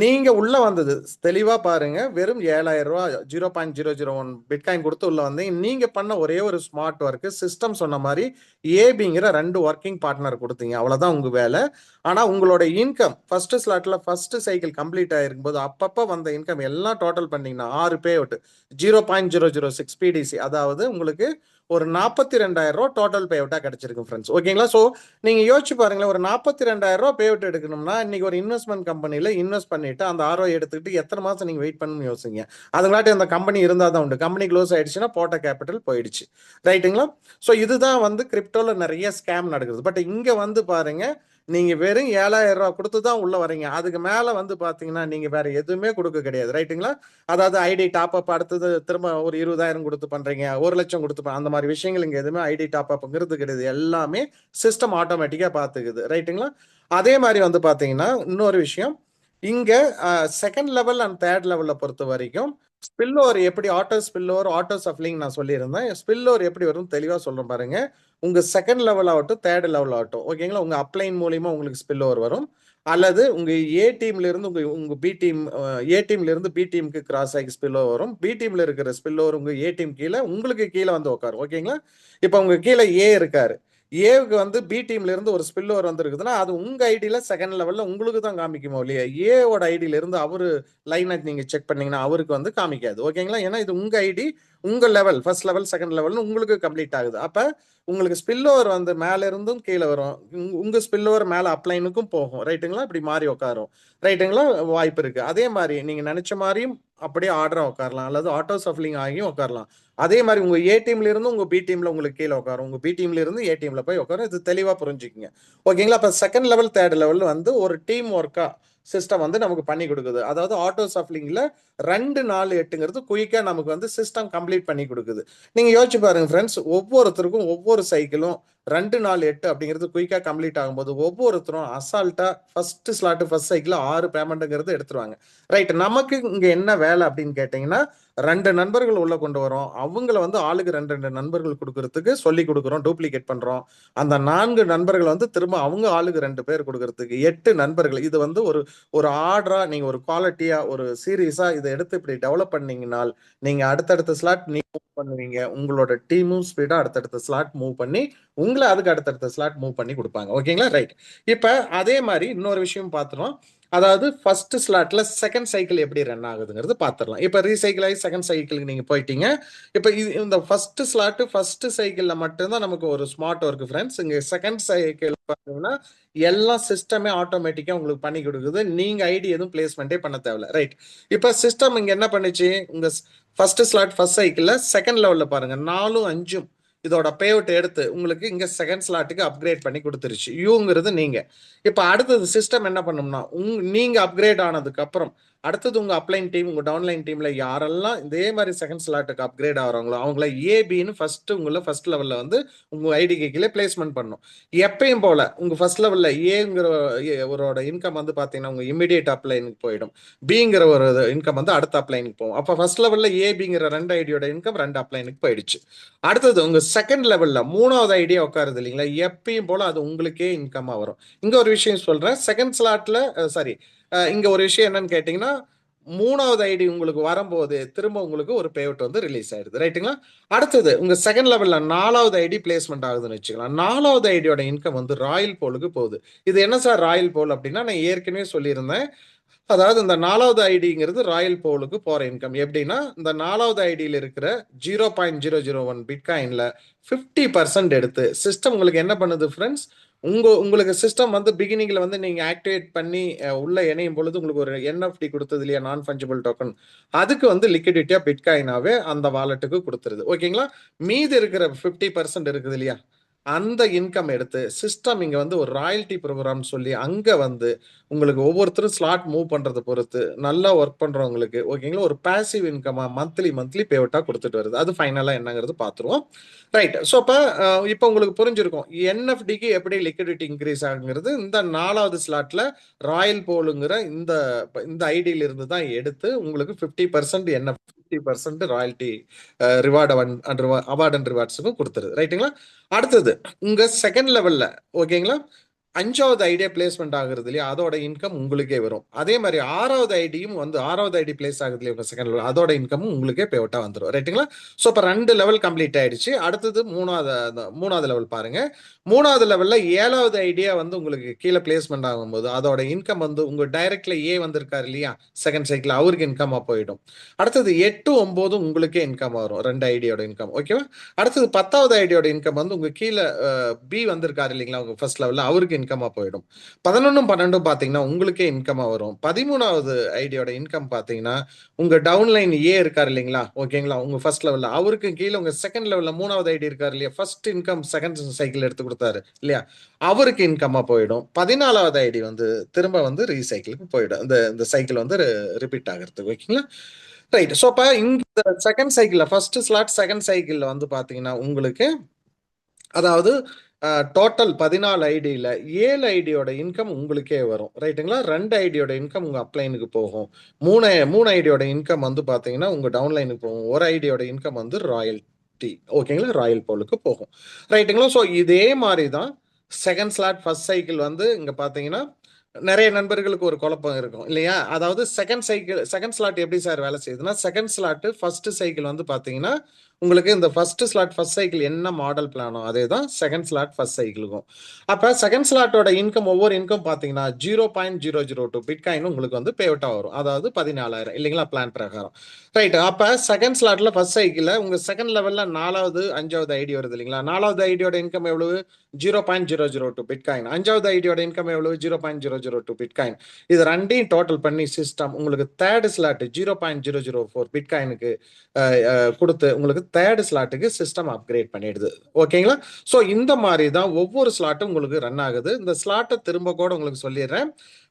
நீங்க உள்ள வந்தது தெளிவா பாருங்க, வெறும் 7,000 ரூபா 0.001 பிட்காயின் கொடுத்து உள்ள வந்தீங்க. நீங்க பண்ண ஒரே ஒரு ஸ்மார்ட் ஒர்க், சிஸ்டம் சொன்ன மாதிரி ஏபிங்கிற 2 ஒர்க்கிங் பார்ட்னர் கொடுத்தீங்க. அவ்வளவுதான் உங்க வேலை. ஆனா உங்களோட இன்கம் ஃபர்ஸ்ட் ஸ்லாட்ல ஃபர்ஸ்ட் சைக்கிள் கம்ப்ளீட் ஆயிருக்கும் போது அப்பப்ப வந்த இன்கம் எல்லாம் டோட்டல் பண்ணீங்கன்னா 6 பே அவுட் 0.006 பிடிசி, அதாவது உங்களுக்கு ஒரு 42,000 ரூபா டோட்டல் பே அவுட்டா கிடைச்சிருக்கு ஃப்ரெண்ட்ஸ். ஓகேங்களா? ஸோ நீங்க யோசிச்சு பாருங்களேன், ஒரு 42,000 ரூபா பே அவுட் எடுக்கணும்னா இன்னைக்கு ஒரு இன்வெஸ்ட்மெண்ட் கம்பெனில இன்வெஸ்ட் பண்ணிட்டு அந்த ROI எடுத்துக்கிட்டு எத்தனை மாசம் நீங்க வெயிட் பண்ணணும்னு யோசிங்க. அதுங்களாட்டி அந்த கம்பெனி இருந்தா தான் உண்டு. கம்பெனி க்ளோஸ் ஆயிடுச்சுன்னா போட்ட கேபிட்டல் போயிடுச்சு. ரைட்டுங்களா? ஸோ இதுதான் வந்து கிரிப்டோல நிறைய ஸ்கேம் நடக்குது. பட் இங்க வந்து பாருங்க, நீங்க வெறும் 7,000 ரூபா கொடுத்து தான் உள்ள வரீங்க. அதுக்கு மேல வந்து பாத்தீங்கன்னா நீங்க வேற எதுவுமே கொடுக்க கிடையாது. ரைட்டுங்களா? அதாவது ஐடி டாப் அப், அடுத்தது திரும்ப ஒரு 20,000 கொடுத்து பண்றீங்க, 1,00,000 கொடுத்து அந்த மாதிரி விஷயங்கள் இங்க எதுவுமே ஐடி டாப் அப்ங்கிறது கிடையாது. எல்லாமே சிஸ்டம் ஆட்டோமேட்டிக்கா பாத்துக்குது. ரைட்டுங்களா? அதே மாதிரி வந்து பாத்தீங்கன்னா இன்னொரு விஷயம், இங்க செகண்ட் லெவல் அண்ட் தேர்ட் லெவல்ல பொறுத்த வரைக்கும் ஸ்பில் ஓவர் எப்படி, ஆட்டோ ஸ்பில் ஓவர், ஆட்டோ சஃப்லிங் நான் சொல்லியிருந்தேன். ஸ்பில் ஓவர் எப்படி வரும் தெளிவா சொல்றேன் பாருங்க. உங்க செகண்ட் லெவல் ஆகட்டும், தேர்ட் லெவல் ஆகட்டும், ஓகேங்களா, உங்க அப்ளைன் மூலியமா உங்களுக்கு ஸ்பில் ஓவர் வரும். அல்லது உங்க ஏ டீம்ல இருந்து உங்க உங்க பி டீம், ஏ டீம்ல இருந்து பி டீமுக்கு கிராஸ் ஆகி ஸ்பில் ஓவர் வரும். பி டீம்ல இருக்கிற ஸ்பில் ஓவர் உங்க ஏ டீம் கீழே உங்களுக்கு கீழே வந்து உட்காரும். ஓகேங்களா? இப்போ உங்க கீழே ஏ இருக்காரு, ஏவுக்கு வந்து பி டீம்ல இருந்து ஒரு ஸ்பில் ஓவர் வந்துருக்குதுன்னா அது உங்க ஐடியில செகண்ட் லெவல்ல உங்களுக்கு தான் காமிக்குமோ இல்லையா, ஏவோட ஐடியில இருந்து அவரு லைனை நீங்க செக் பண்ணீங்கன்னா அவருக்கு வந்து காமிக்காது. ஓகேங்களா? ஏன்னா இது உங்க ஐடி, உங்க லெவல் ஃபர்ஸ்ட் லெவல் செகண்ட் லெவல்னு உங்களுக்கு கம்ப்ளீட் ஆகுது. அப்ப உங்களுக்கு ஸ்பில் ஓவர் வந்து மேல இருந்தும் கீழே வரும், உங்க ஸ்பில் ஓவர் மேல அப்ளைனுக்கும் போகும். ரைட்டுங்களா? இப்படி மாறி உட்காரும். ரைட்டுங்களா? வாய்ப்பு இருக்கு. அதே மாதிரி நீங்க நினைச்ச மாதிரியும் அப்படியே ஆர்டரா உட்காரலாம், அல்லது ஆட்டோ சஃப்லிங் ஆகியும் உட்காரலாம். அதே மாதிரி உங்க ஏ டீம்ல இருந்து உங்க பி டீம்ல உங்களுக்கு கீழே உட்காரும், உங்க பி டீம்ல இருந்து ஏ டீம்ல போய் உட்காரும். இது தெளிவா புரிஞ்சுக்குங்க. ஓகேங்களா? அப்ப செகண்ட் லெவல் தேர்ட் லெவல் வந்து ஒரு டீம் ஒர்க்கா சிஸ்டம் வந்து நமக்கு பண்ணி கொடுக்குது. அதாவது ஆட்டோ சஃப்லிங்ல 2-4-8ங்கிறது குயிக்கா நமக்கு வந்து சிஸ்டம் கம்ப்ளீட் பண்ணி கொடுக்குது. நீங்க யோசிச்சு பாருங்க ஃப்ரெண்ட்ஸ், ஒவ்வொருத்தருக்கும் ஒவ்வொரு சைக்கிளும் 2-4-8 அப்படிங்கிறது குயிக்கா கம்ப்ளீட் ஆகும்போது ஒவ்வொருத்தரும் அசால்ட்டா ஃபர்ஸ்ட் ஸ்லாட் ஃபர்ஸ்ட் சைக்கிள் 6 பேமெண்ட்ங்கிறது எடுத்துருவாங்க. ரைட். நமக்கு இங்க என்ன வேலை அப்படின்னு கேட்டீங்கன்னா, 2 நண்பர்கள் உள்ள கொண்டு வரோம், அவங்கள வந்து ஆளுக்கு 2 நண்பர்கள் கொடுக்கறதுக்கு சொல்லி கொடுக்குறோம், டூப்ளிகேட் பண்றோம். அந்த 4 நண்பர்கள் வந்து திரும்ப அவங்க ஆளுக்கு 2 பேர் கொடுக்கறதுக்கு 8 நண்பர்கள். இது வந்து ஒரு ஒரு ஆர்டரா நீங்க ஒரு குவாலிட்டியா ஒரு சீரியஸா இதை எடுத்து இப்படி டெவலப் பண்ணீங்கனால் நீங்க அடுத்தடுத்த ஸ்லாட் நீங்க மூவ் பண்ணுவீங்க. உங்களோட டீமும் ஸ்பீடா அடுத்தடுத்த ஸ்லாட் மூவ் பண்ணி உங்களை அதுக்கு அடுத்தடுத்த ஸ்லாட் மூவ் பண்ணி கொடுப்பாங்க. ஓகேங்களா? ரைட். இப்ப அதே மாதிரி இன்னொரு விஷயம் பார்த்துறோம். அதாவது ஃபர்ஸ்ட் ஸ்லாட்ல செகண்ட் சைக்கிள் எப்படி ரன் ஆகுதுங்கிறது பார்த்துடலாம். இப்ப ரீசைக்கிள் ஆகி செகண்ட் சைக்கிளுக்கு நீங்க போயிட்டீங்க. இப்ப இந்த ஃபர்ஸ்ட் ஸ்லாட் ஃபர்ஸ்ட் சைக்கிள்ல மட்டும்தான் நமக்கு ஒரு ஸ்மார்ட் ஒர்க் ஃப்ரெண்ட்ஸ். இங்க செகண்ட் சைக்கிள் பாத்தீங்கன்னா எல்லா சிஸ்டமே ஆட்டோமேட்டிக்கா உங்களுக்கு பண்ணி கொடுக்குது. நீங்க ஐடி எதுவும் பிளேஸ்மெண்டே பண்ண தேவையில்ல. ரைட். இப்ப சிஸ்டம் இங்க என்ன பண்ணுச்சு, உங்க ஃபர்ஸ்ட் ஸ்லாட் ஃபர்ஸ்ட் சைக்கிள்ல செகண்ட் லெவல்ல பாருங்க 4, 5 இதோட பே அவுட் எடுத்து உங்களுக்கு இங்க செகண்ட் ஸ்லாட்டுக்கு அப்கிரேட் பண்ணி கொடுத்துருச்சு. யூங்கிறது நீங்க. இப்ப அடுத்தது சிஸ்டம் என்ன பண்ணும்னா, நீங்க அப்கிரேட் ஆனதுக்கு அப்புறம் அடுத்தது உங்க அப்ளைன் டீம், உங்க டவுன்லைன் டீம்ல யாரெல்லாம் இதே மாதிரி செகண்ட் ஸ்லாட்டுக்கு அப்கிரேட் ஆகிறாங்களோ அவங்கள ஏபின்னு ஃபர்ஸ்ட் உங்களை ஃபர்ஸ்ட் லெவல்ல வந்து உங்க ஐடிக்கு கீழே பிளேஸ்மெண்ட் பண்ணும். எப்பயும் போல உங்க ஃபர்ஸ்ட் லெவல்ல ஏங்கிற ஒருவோட இன்கம் வந்து பாத்தீங்கன்னா உங்க இமிடியேட் அப்ளைனுக்கு போயிடும், பிங்கிற ஒரு இன்கம் வந்து அடுத்த அப்ளைனுக்கு போகும். அப்ப ஃபர்ஸ்ட் லெவல்ல ஏபிங்கிற 2 ஐடியோட இன்கம் 2 அப்ளைனுக்கு போயிடுச்சு. அடுத்தது உங்க செகண்ட் லெவல்ல 3வது ஐடியா உட்காருது இல்லைங்களா, எப்பயும் போல அது உங்களுக்கே இன்கமா வரும். இங்க ஒரு விஷயம் சொல்றேன், செகண்ட் ஸ்லாட்ல சாரி, இங்க ஒரு விஷயம் என்னன்னு கேட்டீங்கன்னா, 3வது ஐடி உங்களுக்கு வரும்போது திரும்ப உங்களுக்கு ஒரு பே அவுட் வந்து ரிலீஸ் ஆயிடுது. ரைட்டுங்களா? அடுத்தது உங்க செகண்ட் லெவல்ல 4வது ஐடி பிளேஸ்மெண்ட் ஆகுதுன்னு வச்சுக்கலாம். 4வது ஐடியோட இன்கம் வந்து ராயல் போலுக்கு போகுது. இது என்ன சார் ராயல் போல் அப்படின்னா, நான் ஏற்கனவே சொல்லியிருந்தேன். அதாவது இந்த 4வது ஐடிங்கிறது ராயல் போலுக்கு போற இன்கம். எப்படின்னா, இந்த 4வது ஐடியில் இருக்கிற 0.001 பிட்காயின்ல 50% எடுத்து சிஸ்டம் உங்களுக்கு என்ன பண்ணுது ஃப்ரெண்ட்ஸ், உங்களுக்கு சிஸ்டம் வந்து பிகினிங்ல வந்து நீங்க ஆக்டிவேட் பண்ணி உள்ள இணையும் பொழுது உங்களுக்கு ஒரு என்எஃப்டி கொடுத்தது இல்லையா, நான் ஃபஞ்சிபிள் டோக்கன், அதுக்கு வந்து லிக்விடிட்டியா பிட்காயினாவே அந்த வாலெட்டுக்கு கொடுத்துருது. ஓகேங்களா? மீதி இருக்கிற 50% இருக்குது இல்லையா, அந்த இன்கம் எடுத்து சிஸ்டம் இங்க வந்து ஒரு ராயல்டி ப்ரோக்ராம் சொல்லி அங்க வந்து உங்களுக்கு ஒவ்வொருத்தரும் ஸ்லாட் மூவ் பண்றதை பொறுத்து நல்லா ஒர்க் பண்றவங்களுக்கு ஓகேங்களா ஒரு பாசிவ் இன்கமா மந்த்லி பேவட்டா கொடுத்துட்டு வருது. அது ஃபைனலா என்னங்கிறது பார்த்துருவோம். ரைட். ஸோ இப்போ உங்களுக்கு புரிஞ்சிருக்கும் என்எஃப்டிக்கு எப்படி லிக்விடிட்டி இன்க்ரீஸ் ஆகுங்கிறது. இந்த 4வது ஸ்லாட்ல ராயல் போலுங்கிற இந்த இந்த ஐடியில இருந்து தான் எடுத்து உங்களுக்கு 50% என்எஃப் 50% ராயல்டி ரிவார்டு அவார்ட் அண்ட் ரிவார்ட்ஸுக்கும் கொடுத்துருது. ரைட்டுங்களா? அடுத்தது உங்க செகண்ட் லெவல்ல ஓகேங்களா 5வது ஐடியா பிளேஸ்மெண்ட் ஆகுறது இல்லையா, அதோட இன்கம் உங்களுக்கே வரும். அதே மாதிரி 6வது ஐடியும் வந்து 6வது ஐடி பிளேஸ் ஆகுது இல்லையா செகண்ட் லெவல், அதோட இன்கமும் உங்களுக்கே பேவுட்டா வந்துடும். ரைட்டுங்களா? ஸோ இப்போ 2 லெவல் கம்ப்ளீட் ஆயிடுச்சு. அடுத்தது 3வது லெவல் பாருங்க. 3வது லெவல்ல 7வது ஐடியா வந்து உங்களுக்கு கீழே பிளேஸ்மெண்ட் ஆகும்போது அதோட இன்கம் வந்து உங்க டைரக்ட்ல வந்திருக்காரு இல்லையா செகண்ட் சைக்கிள், அவருக்கு இன்கமா போயிடும். அடுத்தது 8, 9 உங்களுக்கே இன்கம் வரும், 2 ஐடியோட இன்கம். ஓகேவா? அடுத்தது 10வது ஐடியோட இன்கம் வந்து உங்க கீழே பி வந்திருக்காரு இல்லைங்களா உங்க ஃபர்ஸ்ட் லெவல்ல, அவருக்கு இன்கமா போயிடும். 11, 12 பாத்தீங்கன்னா உங்களுக்கே இன்கமா வரும். 13வது ஐடியோட இன்கம் பாத்தீங்கன்னா உங்க டவுன்லைன் இருக்காரு இல்லைங்களா, ஓகேங்களா, உங்க ஃபர்ஸ்ட் லெவல்ல, அவருக்கு கீழே உங்க செகண்ட் லெவல்ல 3வது ஐடி இருக்காரு இல்லையா, ஃபர்ஸ்ட் இன்கம் செகண்ட் சைக்கிள் எடுத்து கொடுத்தாரு இல்லையா, அவருக்கு இன்கமா போயிடும். 14வது ஐடி வந்து திரும்ப வந்து ரீசைக்கிளுக்கு போயிடும், இந்த சைக்கிள் வந்து ரிப்பீட் ஆகிறதுக்கு. ஓகேங்களா? ரைட். ஸோ அப்ப இந்த செகண்ட் சைக்கிள்ல ஃபர்ஸ்ட் ஸ்லாட் செகண்ட் சைக்கிள்ல வந்து பாத்தீங்கன்னா உங்களுக்கு அதாவது டோட்டல் 14 ஐடியில் 7 ஐடியோட இன்கம் உங்களுக்கே வரும். ரைட்டுங்களா? 2 ஐடியோட இன்கம் உங்க அப்ளைனுக்கு போகும். 3 ஐடியோட இன்கம் வந்து பாத்தீங்கன்னா உங்க டவுன்லைனுக்கு போகும். ஒரு ஐடியோட இன்கம் வந்து ராயல்டி, ஓகேங்களா, ராயல் போலுக்கு போகும். ரைட்டுங்களா? ஸோ இதே மாதிரி தான் செகண்ட் ஸ்லாட் ஃபர்ஸ்ட் சைக்கிள் வந்து இங்க பாத்தீங்கன்னா நிறைய நண்பர்களுக்கு ஒரு குழப்பம் இருக்கும் இல்லையா? அதாவது செகண்ட் ஸ்லாட் எப்படி சார் வேலை செய்யுதுன்னா, செகண்ட் ஸ்லாட் ஃபர்ஸ்ட் சைக்கிள் வந்து பாத்தீங்கன்னா உங்களுக்கு இந்த ஃபர்ஸ்ட் ஸ்லாட் ஃபர்ஸ்ட் சைக்கிள் என்ன மாடல் பிளானோ அதே தான் செகண்ட் ஸ்லாட் ஃபர்ஸ்ட் சைக்கிளுக்கும். அப்ப செகண்ட் ஸ்லாட்டோட இன்கம் ஒவ்வொரு இன்கம் பாத்தீங்கன்னா 0.002 பிட்காயின் உங்களுக்கு வந்து பேவுட்டா வரும். அதாவது 14,000 இல்லைங்களா பிளான் பிரகாரம். ரைட். அப்ப செகண்ட் ஸ்லாட்ல ஃபர்ஸ்ட் சைக்கிள் உங்க செகண்ட் லெவல்ல 4வது 5வது ஐடி வருது இல்லைங்களா, 4வது ஐடியோட இன்கம் எவ்வளவு? 0.002 பிட்காயின். 5வது ஐடியோட இன்கம் எவ்வளவு? 0.002 பிட்காயின். இது ரெண்டையும் டோட்டல் பண்ணி சிஸ்டம் உங்களுக்கு தேர்ட் ஸ்லாட் 0.004 பிட்காயினுக்கு கொடுத்து உங்களுக்கு தேர்ட் ஸ்லாட்டுக்கு சிஸ்டம் அப்கிரேட் பண்ணிடுது. ஓகேங்களா? ஸோ இந்த மாதிரி தான் ஒவ்வொரு ஸ்லாட்டும் உங்களுக்கு ரன் ஆகுது. இந்த ஸ்லாட்டை திரும்ப கூட உங்களுக்கு சொல்லிடுறேன்.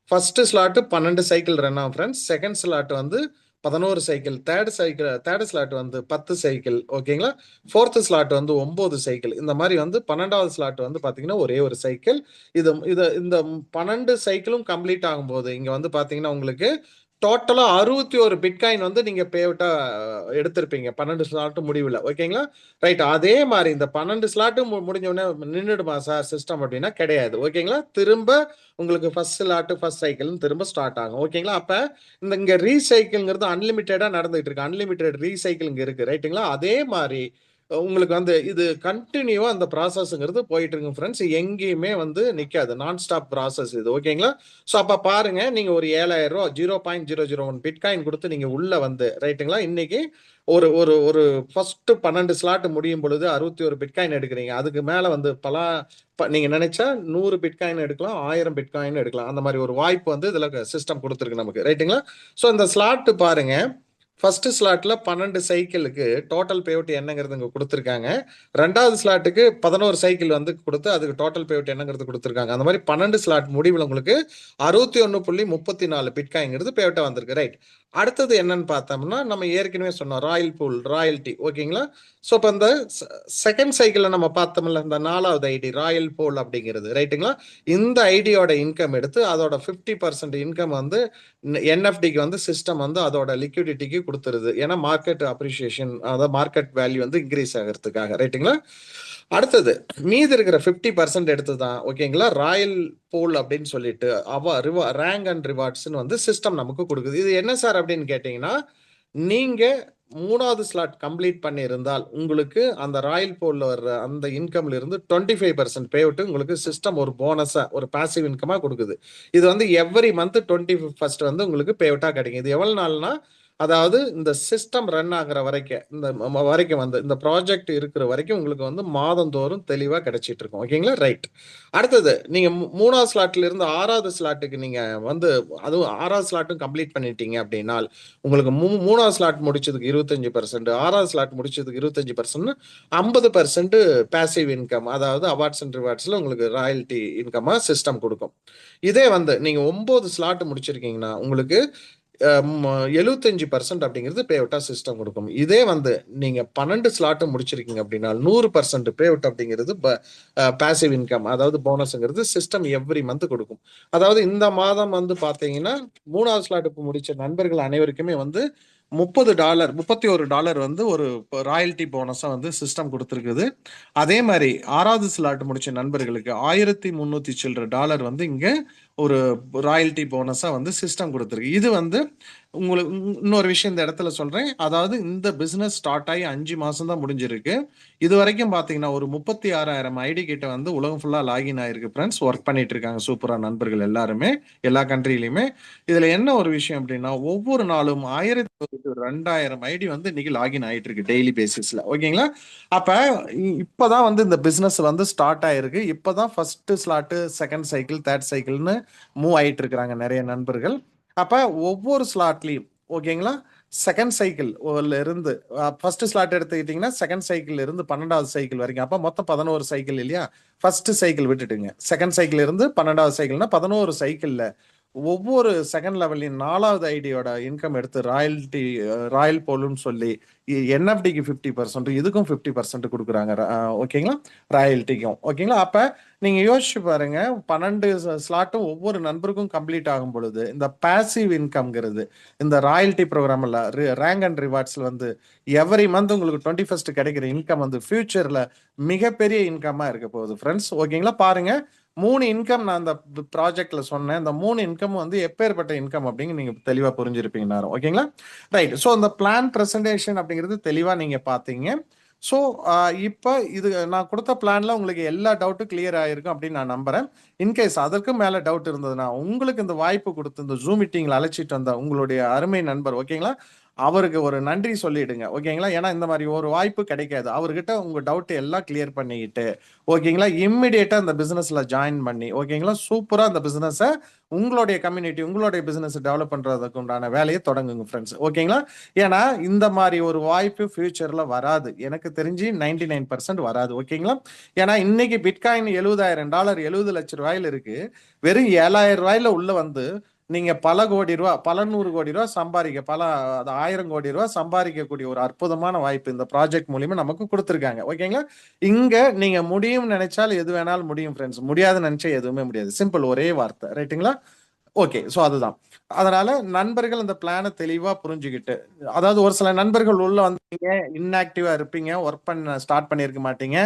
ஃபர்ஸ்ட் ஸ்லாட்டு 12 சைக்கிள் ரன் ஆகும் ஃப்ரெண்ட்ஸ். செகண்ட் ஸ்லாட் வந்து 11 சைக்கிள், தேர்ட் ஸ்லாட் வந்து 10 சைக்கிள், ஓகேங்களா. ஃபோர்த் ஸ்லாட் வந்து 9 சைக்கிள். இந்த மாதிரி வந்து 12வது ஸ்லாட் வந்து பாத்தீங்கன்னா ஒரே ஒரு சைக்கிள். இந்த 12 சைக்கிளும் கம்ப்ளீட் ஆகும்போது இங்க வந்து பாத்தீங்கன்னா உங்களுக்கு டோட்டலா 61 பிட்காயின் வந்து நீங்க பேவுட்டா எடுத்திருப்பீங்க 12 ஸ்லாட் முடிவில். ஓகேங்களா? ரைட். அதே மாதிரி இந்த 12 ஸ்லாட் முடிஞ்ச உடனே நின்றுடுமா சார் சிஸ்டம் அப்படின்னா கிடையாது. ஓகேங்களா? திரும்ப உங்களுக்கு ஃபர்ஸ்ட் ஸ்லாட் ஃபர்ஸ்ட் சைக்கிள் திரும்ப ஸ்டார்ட் ஆகும். ஓகேங்களா? அப்ப இங்க ரீசைக்கிள்ங்கிறது அன்லிமிட்டடா நடந்துட்டு இருக்கு. அன்லிமிட்டட் ரீசைக்கிள் இங்க இருக்கு. ரைட்டுங்களா? அதே மாதிரி உங்களுக்கு வந்து இது கண்டினியூவா அந்த ப்ராசஸ்ங்கிறது போயிட்டு இருக்கு ஃப்ரெண்ட்ஸ். எங்கேயுமே வந்து நிக்காது, நான் ஸ்டாப் ப்ராசஸ் இது. ஓகேங்களா? ஸோ அப்ப பாருங்க, நீங்க ஒரு 7,000 ரூபா 0.001 பிட்காயின் கொடுத்து நீங்க உள்ள வந்து ரைட்டுங்களா இன்னைக்கு ஒரு ஒரு ஒரு ஃபர்ஸ்ட் 12 ஸ்லாட் முடியும் பொழுது 61 பிட்காயின் எடுக்கிறீங்க. அதுக்கு மேல வந்து நீங்க நினைச்சா 100 பிட்காயின் எடுக்கலாம், 1000 பிட்காயின் எடுக்கலாம். அந்த மாதிரி ஒரு வாய்ப்பு வந்து இதுல சிஸ்டம் கொடுத்துருக்கு நமக்கு. ரைட்டுங்களா? ஸோ இந்த ஸ்லாட் பாருங்க, ஃபர்ஸ்ட் ஸ்லாட்ல 12 சைக்கிளுக்கு டோட்டல் பேவுட் என்னங்கிறது இங்க கொடுத்துருக்காங்க. 2வது ஸ்லாட்டுக்கு 11 சைக்கிள் வந்து கொடுத்து அதுக்கு டோட்டல் பேவுட் என்னங்கிறது கொடுத்துருக்காங்க. அந்த மாதிரி 12 ஸ்லாட் முடிவில் உங்களுக்கு 61.34 பிட்காயிங்கிறது பேவுட்டா வந்திருக்கு. ரைட். அடுத்தது என்னன்னு பார்த்தோம்னா நம்ம ஏற்கனவே சொன்னோம் ராயல் பூல், ராயல்டி. ஓகேங்களா? ஸோ இப்போ இந்த செகண்ட் சைக்கிள்ல நம்ம பார்த்தோம்ல இந்த 4வது ஐடி ராயல் போல் அப்படிங்கிறது. ரைட்டுங்களா? இந்த ஐடியோட இன்கம் எடுத்து அதோட 50% இன்கம் வந்து என்எஃப்டிக்கு வந்து சிஸ்டம் வந்து அதோட லிக்விடிட்டிக்கு கொடுத்துருது. ஏன்னா மார்க்கெட் அப்ரிசியேஷன், அதாவது மார்க்கெட் வேல்யூ வந்து இன்க்ரீஸ் ஆகிறதுக்காக. ரைட்டுங்களா? அடுத்தது மீதி இருக்கிற 50% எடுத்து தான் ஓகேங்களா ராயல் பூல் அப்படின்னு சொல்லிட்டு ரேங்க் அண்ட் ரிவார்ட்ஸ்னு வந்து சிஸ்டம் நமக்கு கொடுக்குது. இது என்ன சார் அப்படின்னு கேட்டீங்கன்னா, நீங்க 3வது ஸ்லாட் கம்ப்ளீட் பண்ணியிருந்தால் உங்களுக்கு அந்த ராயல் போல்ல வர்ற அந்த இன்கம்ல இருந்து 25% பே அவுட் உங்களுக்கு சிஸ்டம் ஒரு போனஸா ஒரு பாசிவ் இன்கமா கொடுக்குது. இது வந்து எவ்ரி மந்த் 21st வந்து உங்களுக்கு பே அவுட்டா கிடைக்கும். இது எவ்வளவு நாள்னா, அதாவது இந்த சிஸ்டம் ரன் ஆகுற வரைக்கும் வரைக்கும் வந்து இந்த ப்ராஜெக்ட் இருக்கிற வரைக்கும் உங்களுக்கு வந்து மாதந்தோறும் தெளிவா கிடைச்சிட்டு இருக்கும். ஓகேங்களா? ரைட். அடுத்தது நீங்க 3வது ஸ்லாட்ல இருந்து 6வது ஸ்லாட்டுக்கு நீங்க வந்து அதுவும் 6வது ஸ்லாட்டும் கம்ப்ளீட் பண்ணிட்டீங்க அப்படின்னா உங்களுக்கு 3வது ஸ்லாட் முடிச்சதுக்கு 25%, 6வது ஸ்லாட் முடிச்சதுக்கு 25%, 50% பாசிவ் இன்கம், அதாவது அவார்ட்ஸ் அண்ட் ரிவார்ட்ஸ்ல உங்களுக்கு ராயல்டி இன்கமா சிஸ்டம் கொடுக்கும். இதே வந்து நீங்க 9 ஸ்லாட் முடிச்சிருக்கீங்கன்னா உங்களுக்கு 75% அப்படிங்கிறது பே அவுட்டா சிஸ்டம் கொடுக்கும். இதே வந்து நீங்க 12 ஸ்லாட் முடிச்சிருக்கீங்க அப்படின்னா 100% பே அவுட் அப்படிங்கிறது பாசிவ் இன்கம், அதாவது போனஸ்ங்கிறது சிஸ்டம் எவ்ரி மந்த் கொடுக்கும். அதாவது இந்த மாதம் வந்து பாத்தீங்கன்னா 3வது ஸ்லாட் முடிச்ச நண்பர்கள் அனைவருக்குமே வந்து $30 $31 வந்து ஒரு ராயல்டி போனஸா வந்து சிஸ்டம் கொடுத்துருக்குது. அதே மாதிரி 6வது ஸ்லாட் முடிச்ச நண்பர்களுக்கு $1300 வந்து இங்க ஒரு ராயல்டி போனஸா வந்து சிஸ்டம் கொடுத்துருக்கு. இது வந்து உங்களுக்கு இன்னொரு விஷயம் இந்த இடத்துல சொல்றேன். அதாவது இந்த பிசினஸ் ஸ்டார்ட் ஆகி 5 மாசம் தான் முடிஞ்சிருக்கு. இது வரைக்கும் பாத்தீங்கன்னா ஒரு 36,000 ஐடி கிட்ட வந்து உலகம் ஃபுல்லா லாகின் ஆயிருக்கு ஃப்ரெண்ட்ஸ். ஒர்க் பண்ணிட்டு இருக்காங்க சூப்பரா நண்பர்கள் எல்லாருமே, எல்லா கண்ட்ரிலையுமே. இதுல என்ன ஒரு விஷயம் அப்படின்னா, ஒவ்வொரு நாளும் 1000 2000 ஐடி வந்து இன்னைக்கு லாகின் ஆயிட்டு இருக்கு டெய்லி பேசிஸ்ல. ஓகேங்களா? அப்ப இப்பதான் வந்து இந்த பிசினஸ் வந்து ஸ்டார்ட் ஆயிருக்கு. இப்பதான் first slot, second cycle, third சைக்கிள்னு மூவ் ஆயிட்டு இருக்கிறாங்க நிறைய நண்பர்கள். அப்ப ஒவ்வொரு ஸ்லாட்லயும் ஓகேங்களா, செகண்ட் சைக்கிள் இருந்து ஃபர்ஸ்ட் ஸ்லாட் எடுத்துக்கிட்டீங்கன்னா செகண்ட் சைக்கிள் இருந்து 12வது சைக்கிள் வரைக்கும், அப்ப மொத்தம் 11 சைக்கிள் இல்லையா? ஃபர்ஸ்ட் சைக்கிள் விட்டுட்டுங்க, செகண்ட் சைக்கிள் இருந்து 12வது சைக்கிள்னா 11 சைக்கிள்ல ஒவ்வொரு செகண்ட் லெவல்லையும் 4வது ஐடியோட இன்கம் எடுத்து ராயல்டி, ராயல் போலுன்னு சொல்லி என்எஃப்டிக்கு 50%, இதுக்கும் 50% கொடுக்குறாங்க. ஓகேங்களா, ராயல்ட்டிக்கும். ஓகேங்களா, அப்ப நீங்க யோசிச்சு பாருங்க, 12 ஸ்லாட்டும் ஒவ்வொரு நண்பருக்கும் கம்ப்ளீட் ஆகும் பொழுது இந்த பாசிவ் இன்கம்ங்கிறது இந்த ராயல்ட்டி ப்ரோக்ராம்ல ரேங்க் அண்ட் ரிவார்ட்ஸ்ல வந்து எவ்ரி மந்த் உங்களுக்கு 21st கிடைக்கிற இன்கம் வந்து ஃபியூச்சர்ல மிகப்பெரிய இன்கமா இருக்க போகுது ஃப்ரெண்ட்ஸ். ஓகேங்களா, பாருங்க 3 இன்கம் நான் அந்த ப்ராஜெக்ட்ல சொன்னேன். இந்த 3 இன்கம் வந்து எப்பேற்பட்ட இன்கம் அப்படிங்க நீங்க தெளிவா புரிஞ்சிருப்பீங்க நேரம். ஓகேங்களா, ரைட். ஸோ அந்த பிளான் பிரசன்டேஷன் அப்படிங்கிறது தெளிவா நீங்க பாத்தீங்க. ஸோ இப்போ இது நான் கொடுத்த பிளான்ல உங்களுக்கு எல்லா டவுட்டும் கிளியர் ஆயிருக்கும் அப்படின்னு நான் நம்புறேன். இன்கேஸ் அதற்கு மேல டவுட் இருந்ததுன்னா உங்களுக்கு இந்த வாய்ப்பு கொடுத்து இந்த ஜூம் மீட்டிங்ல அழைச்சிட்டு வந்த உங்களுடைய அருமை நண்பர், ஓகேங்களா, அவருக்கு ஒரு நன்றி சொல்லிடுங்க. ஓகேங்களா, ஏன்னா இந்த மாதிரி ஒரு வாய்ப்பு கிடைக்காது. அவர்கிட்ட உங்க டவுட் எல்லாம் கிளியர் பண்ணிக்கிட்டு ஓகேங்களா, இம்மிடியேட்டா இந்த பிசினஸ்ல ஜாயின் பண்ணி ஓகேங்களா, சூப்பரா அந்த பிசினஸை உங்களுடைய கம்யூனிட்டி, உங்களுடைய பிசினஸ் டெவலப் பண்றதுக்கு உண்டான வேலையை தொடங்குங்க ஃப்ரெண்ட்ஸ். ஓகேங்களா, ஏன்னா இந்த மாதிரி ஒரு வாய்ப்பு ஃபியூச்சர்ல வராது, எனக்கு தெரிஞ்சு 99% வராது. ஓகேங்களா, ஏன்னா இன்னைக்கு பிட்காயின் $70,000 70 லட்சம் ரூபாயில இருக்கு. வெறும் 7,000 ரூபாயில உள்ள வந்து நீங்க பல கோடி ரூபா, பல 100 கோடி ரூபா சம்பாதிக்க, பல 1000 கோடி ரூபா சம்பாதிக்கக்கூடிய ஒரு அற்புதமான வாய்ப்பு இந்த ப்ராஜெக்ட் மூலியமா நமக்கு கொடுத்துருக்காங்க. ஓகேங்களா, இங்க நீங்க முடியும் நினைச்சால் எது வேணாலும் முடியும் ஃப்ரெண்ட்ஸ். முடியாது நினைச்சா எதுவுமே முடியாது. சிம்பிள், ஒரே வார்த்தை. ரைட்டுங்களா? ஓகே, ஸோ அதுதான். அதனால நண்பர்கள் இந்த பிளானை தெளிவா புரிஞ்சுக்கிட்டு, அதாவது ஒரு சில நண்பர்கள் உள்ள வந்தீங்க இன்ஆக்டிவா இருப்பீங்க, ஒர்க் பண்ண ஸ்டார்ட் பண்ணியிருக்க மாட்டீங்க.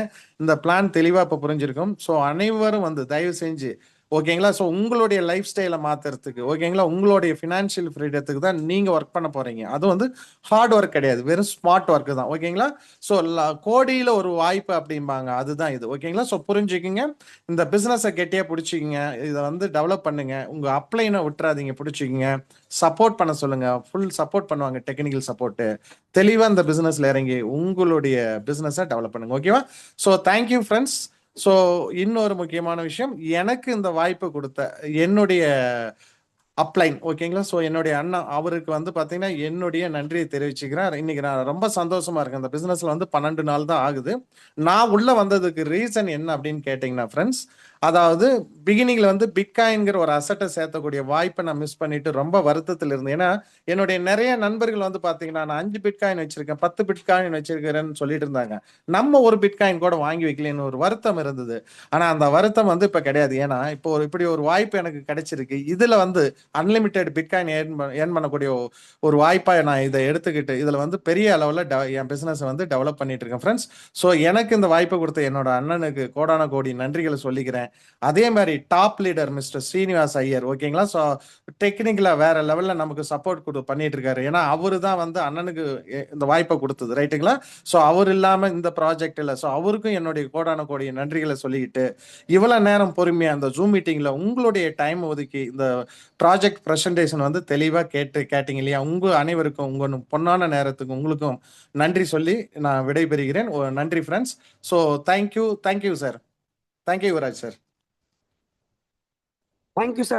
இந்த பிளான் தெளிவா இப்போ புரிஞ்சிருக்கும். ஸோ அனைவரும் வந்து தயவு செஞ்சு ஓகேங்களா, ஸோ உங்களுடைய லைஃப் ஸ்டைலை மாத்துறதுக்கு ஓகேங்களா, உங்களுடைய ஃபினான்ஷியல் ஃப்ரீடத்துக்கு தான் நீங்க ஒர்க் பண்ண போறீங்க. அது வந்து ஹார்ட் ஒர்க் கிடையாது, வெறும் ஸ்மார்ட் ஒர்க் தான். ஓகேங்களா, ஸோ கோடியில ஒரு வாய்ப்பு அப்படிம்பாங்க, அதுதான் இது. ஓகேங்களா, ஸோ புரிஞ்சுக்கிங்க. இந்த பிசினஸை கெட்டியா பிடிச்சிக்கிங்க, இதை வந்து டெவலப் பண்ணுங்க, உங்க அப்ளைனை விட்டுறாதீங்க, பிடிச்சிக்கிங்க, சப்போர்ட் பண்ண சொல்லுங்க, ஃபுல் சப்போர்ட் பண்ணுவாங்க, டெக்னிக்கல் சப்போர்ட். தெளிவா இந்த பிசினஸ்ல இறங்கி உங்களுடைய பிசினஸை டெவலப் பண்ணுங்க. ஓகேவா? So thank you friends. ஸோ இன்னொரு முக்கியமான விஷயம், எனக்கு இந்த வாய்ப்பு கொடுத்த என்னுடைய அப்ளைன் ஓகேங்களா, ஸோ என்னுடைய அண்ணா அவருக்கு வந்து பார்த்தீங்கன்னா என்னுடைய நன்றியை தெரிவிச்சுக்கிறேன். இன்னைக்கு நான் ரொம்ப சந்தோஷமா இருக்கேன். இந்த பிசினஸ்ல வந்து 12 நாள் தான் ஆகுது. நான் உள்ள வந்ததுக்கு ரீசன் என்ன அப்படின்னு கேட்டீங்கன்னா ஃப்ரெண்ட்ஸ், அதாவது பிகினிங்ல வந்து பிட்காயின்ங்கிற ஒரு அசட்டை சேர்த்தக்கூடிய வாய்ப்பை நான் மிஸ் பண்ணிட்டு ரொம்ப வருத்தத்தில் இருந்தேன். ஏன்னா என்னுடைய நிறைய நண்பர்கள் வந்து பார்த்தீங்கன்னா நான் 5 பிட்காயின் வச்சிருக்கேன், 10 பிட்காயின் வச்சிருக்கிறேன்னு சொல்லிட்டு இருந்தாங்க. நம்ம ஒரு பிட்காயின் கூட வாங்கி வைக்கலன்னு ஒரு வருத்தம் இருந்தது. ஆனா அந்த வருத்தம் வந்து இப்ப கிடையாது. ஏன்னா இப்போ இப்படி ஒரு வாய்ப்பு எனக்கு கிடைச்சிருக்கு. இதுல வந்து அன்லிமிட்டெட் பிட்காயின் ஏர்ன் பண்ணக்கூடிய ஒரு வாய்ப்பா நான் இதை எடுத்துக்கிட்டு இதுல வந்து பெரிய அளவுல என் பிசினஸ் வந்து டெவலப் பண்ணிட்டு இருக்கேன் ஃப்ரெண்ட்ஸ். ஸோ எனக்கு இந்த வாய்ப்பை கொடுத்த என்னோட அண்ணனுக்கு கோடான கோடி நன்றிகளை சொல்லிக்கிறேன். அதே மாதிரி top leader mister Srinivas Iyer, ஓகேங்களா, ஸோ டெக்னிக்கலா வேற லெவல்ல நமக்கு சப்போர்ட் பண்ணிட்டு இருக்காரு. ஏன்னா அவரு தான் வந்து அண்ணனுக்கு இந்த வாய்ப்பை கொடுத்தது. ரைட்டுங்களா, ஸோ அவர் இல்லாம இந்த ப்ராஜெக்ட் இல்லை. ஸோ அவருக்கும் என்னுடைய கோடான கோடி நன்றிகளை சொல்லிக்கிட்டு, இவ்வளவு நேரம் பொறுமையா அந்த ஜூம் மீட்டிங்ல உங்களுடைய டைம் ஒதுக்கி இந்த ப்ராஜெக்ட் ப்ரெசன்டேஷன் வந்து தெளிவா கேட்டீங்க இல்லையா, உங்க அனைவருக்கும் உங்க பொன்னான நேரத்துக்கு உங்களுக்கும் நன்றி சொல்லி நான் விடைபெறுகிறேன். நன்றி friends. So thank you sir. Thank you Yuvraj sir. Thank you sir.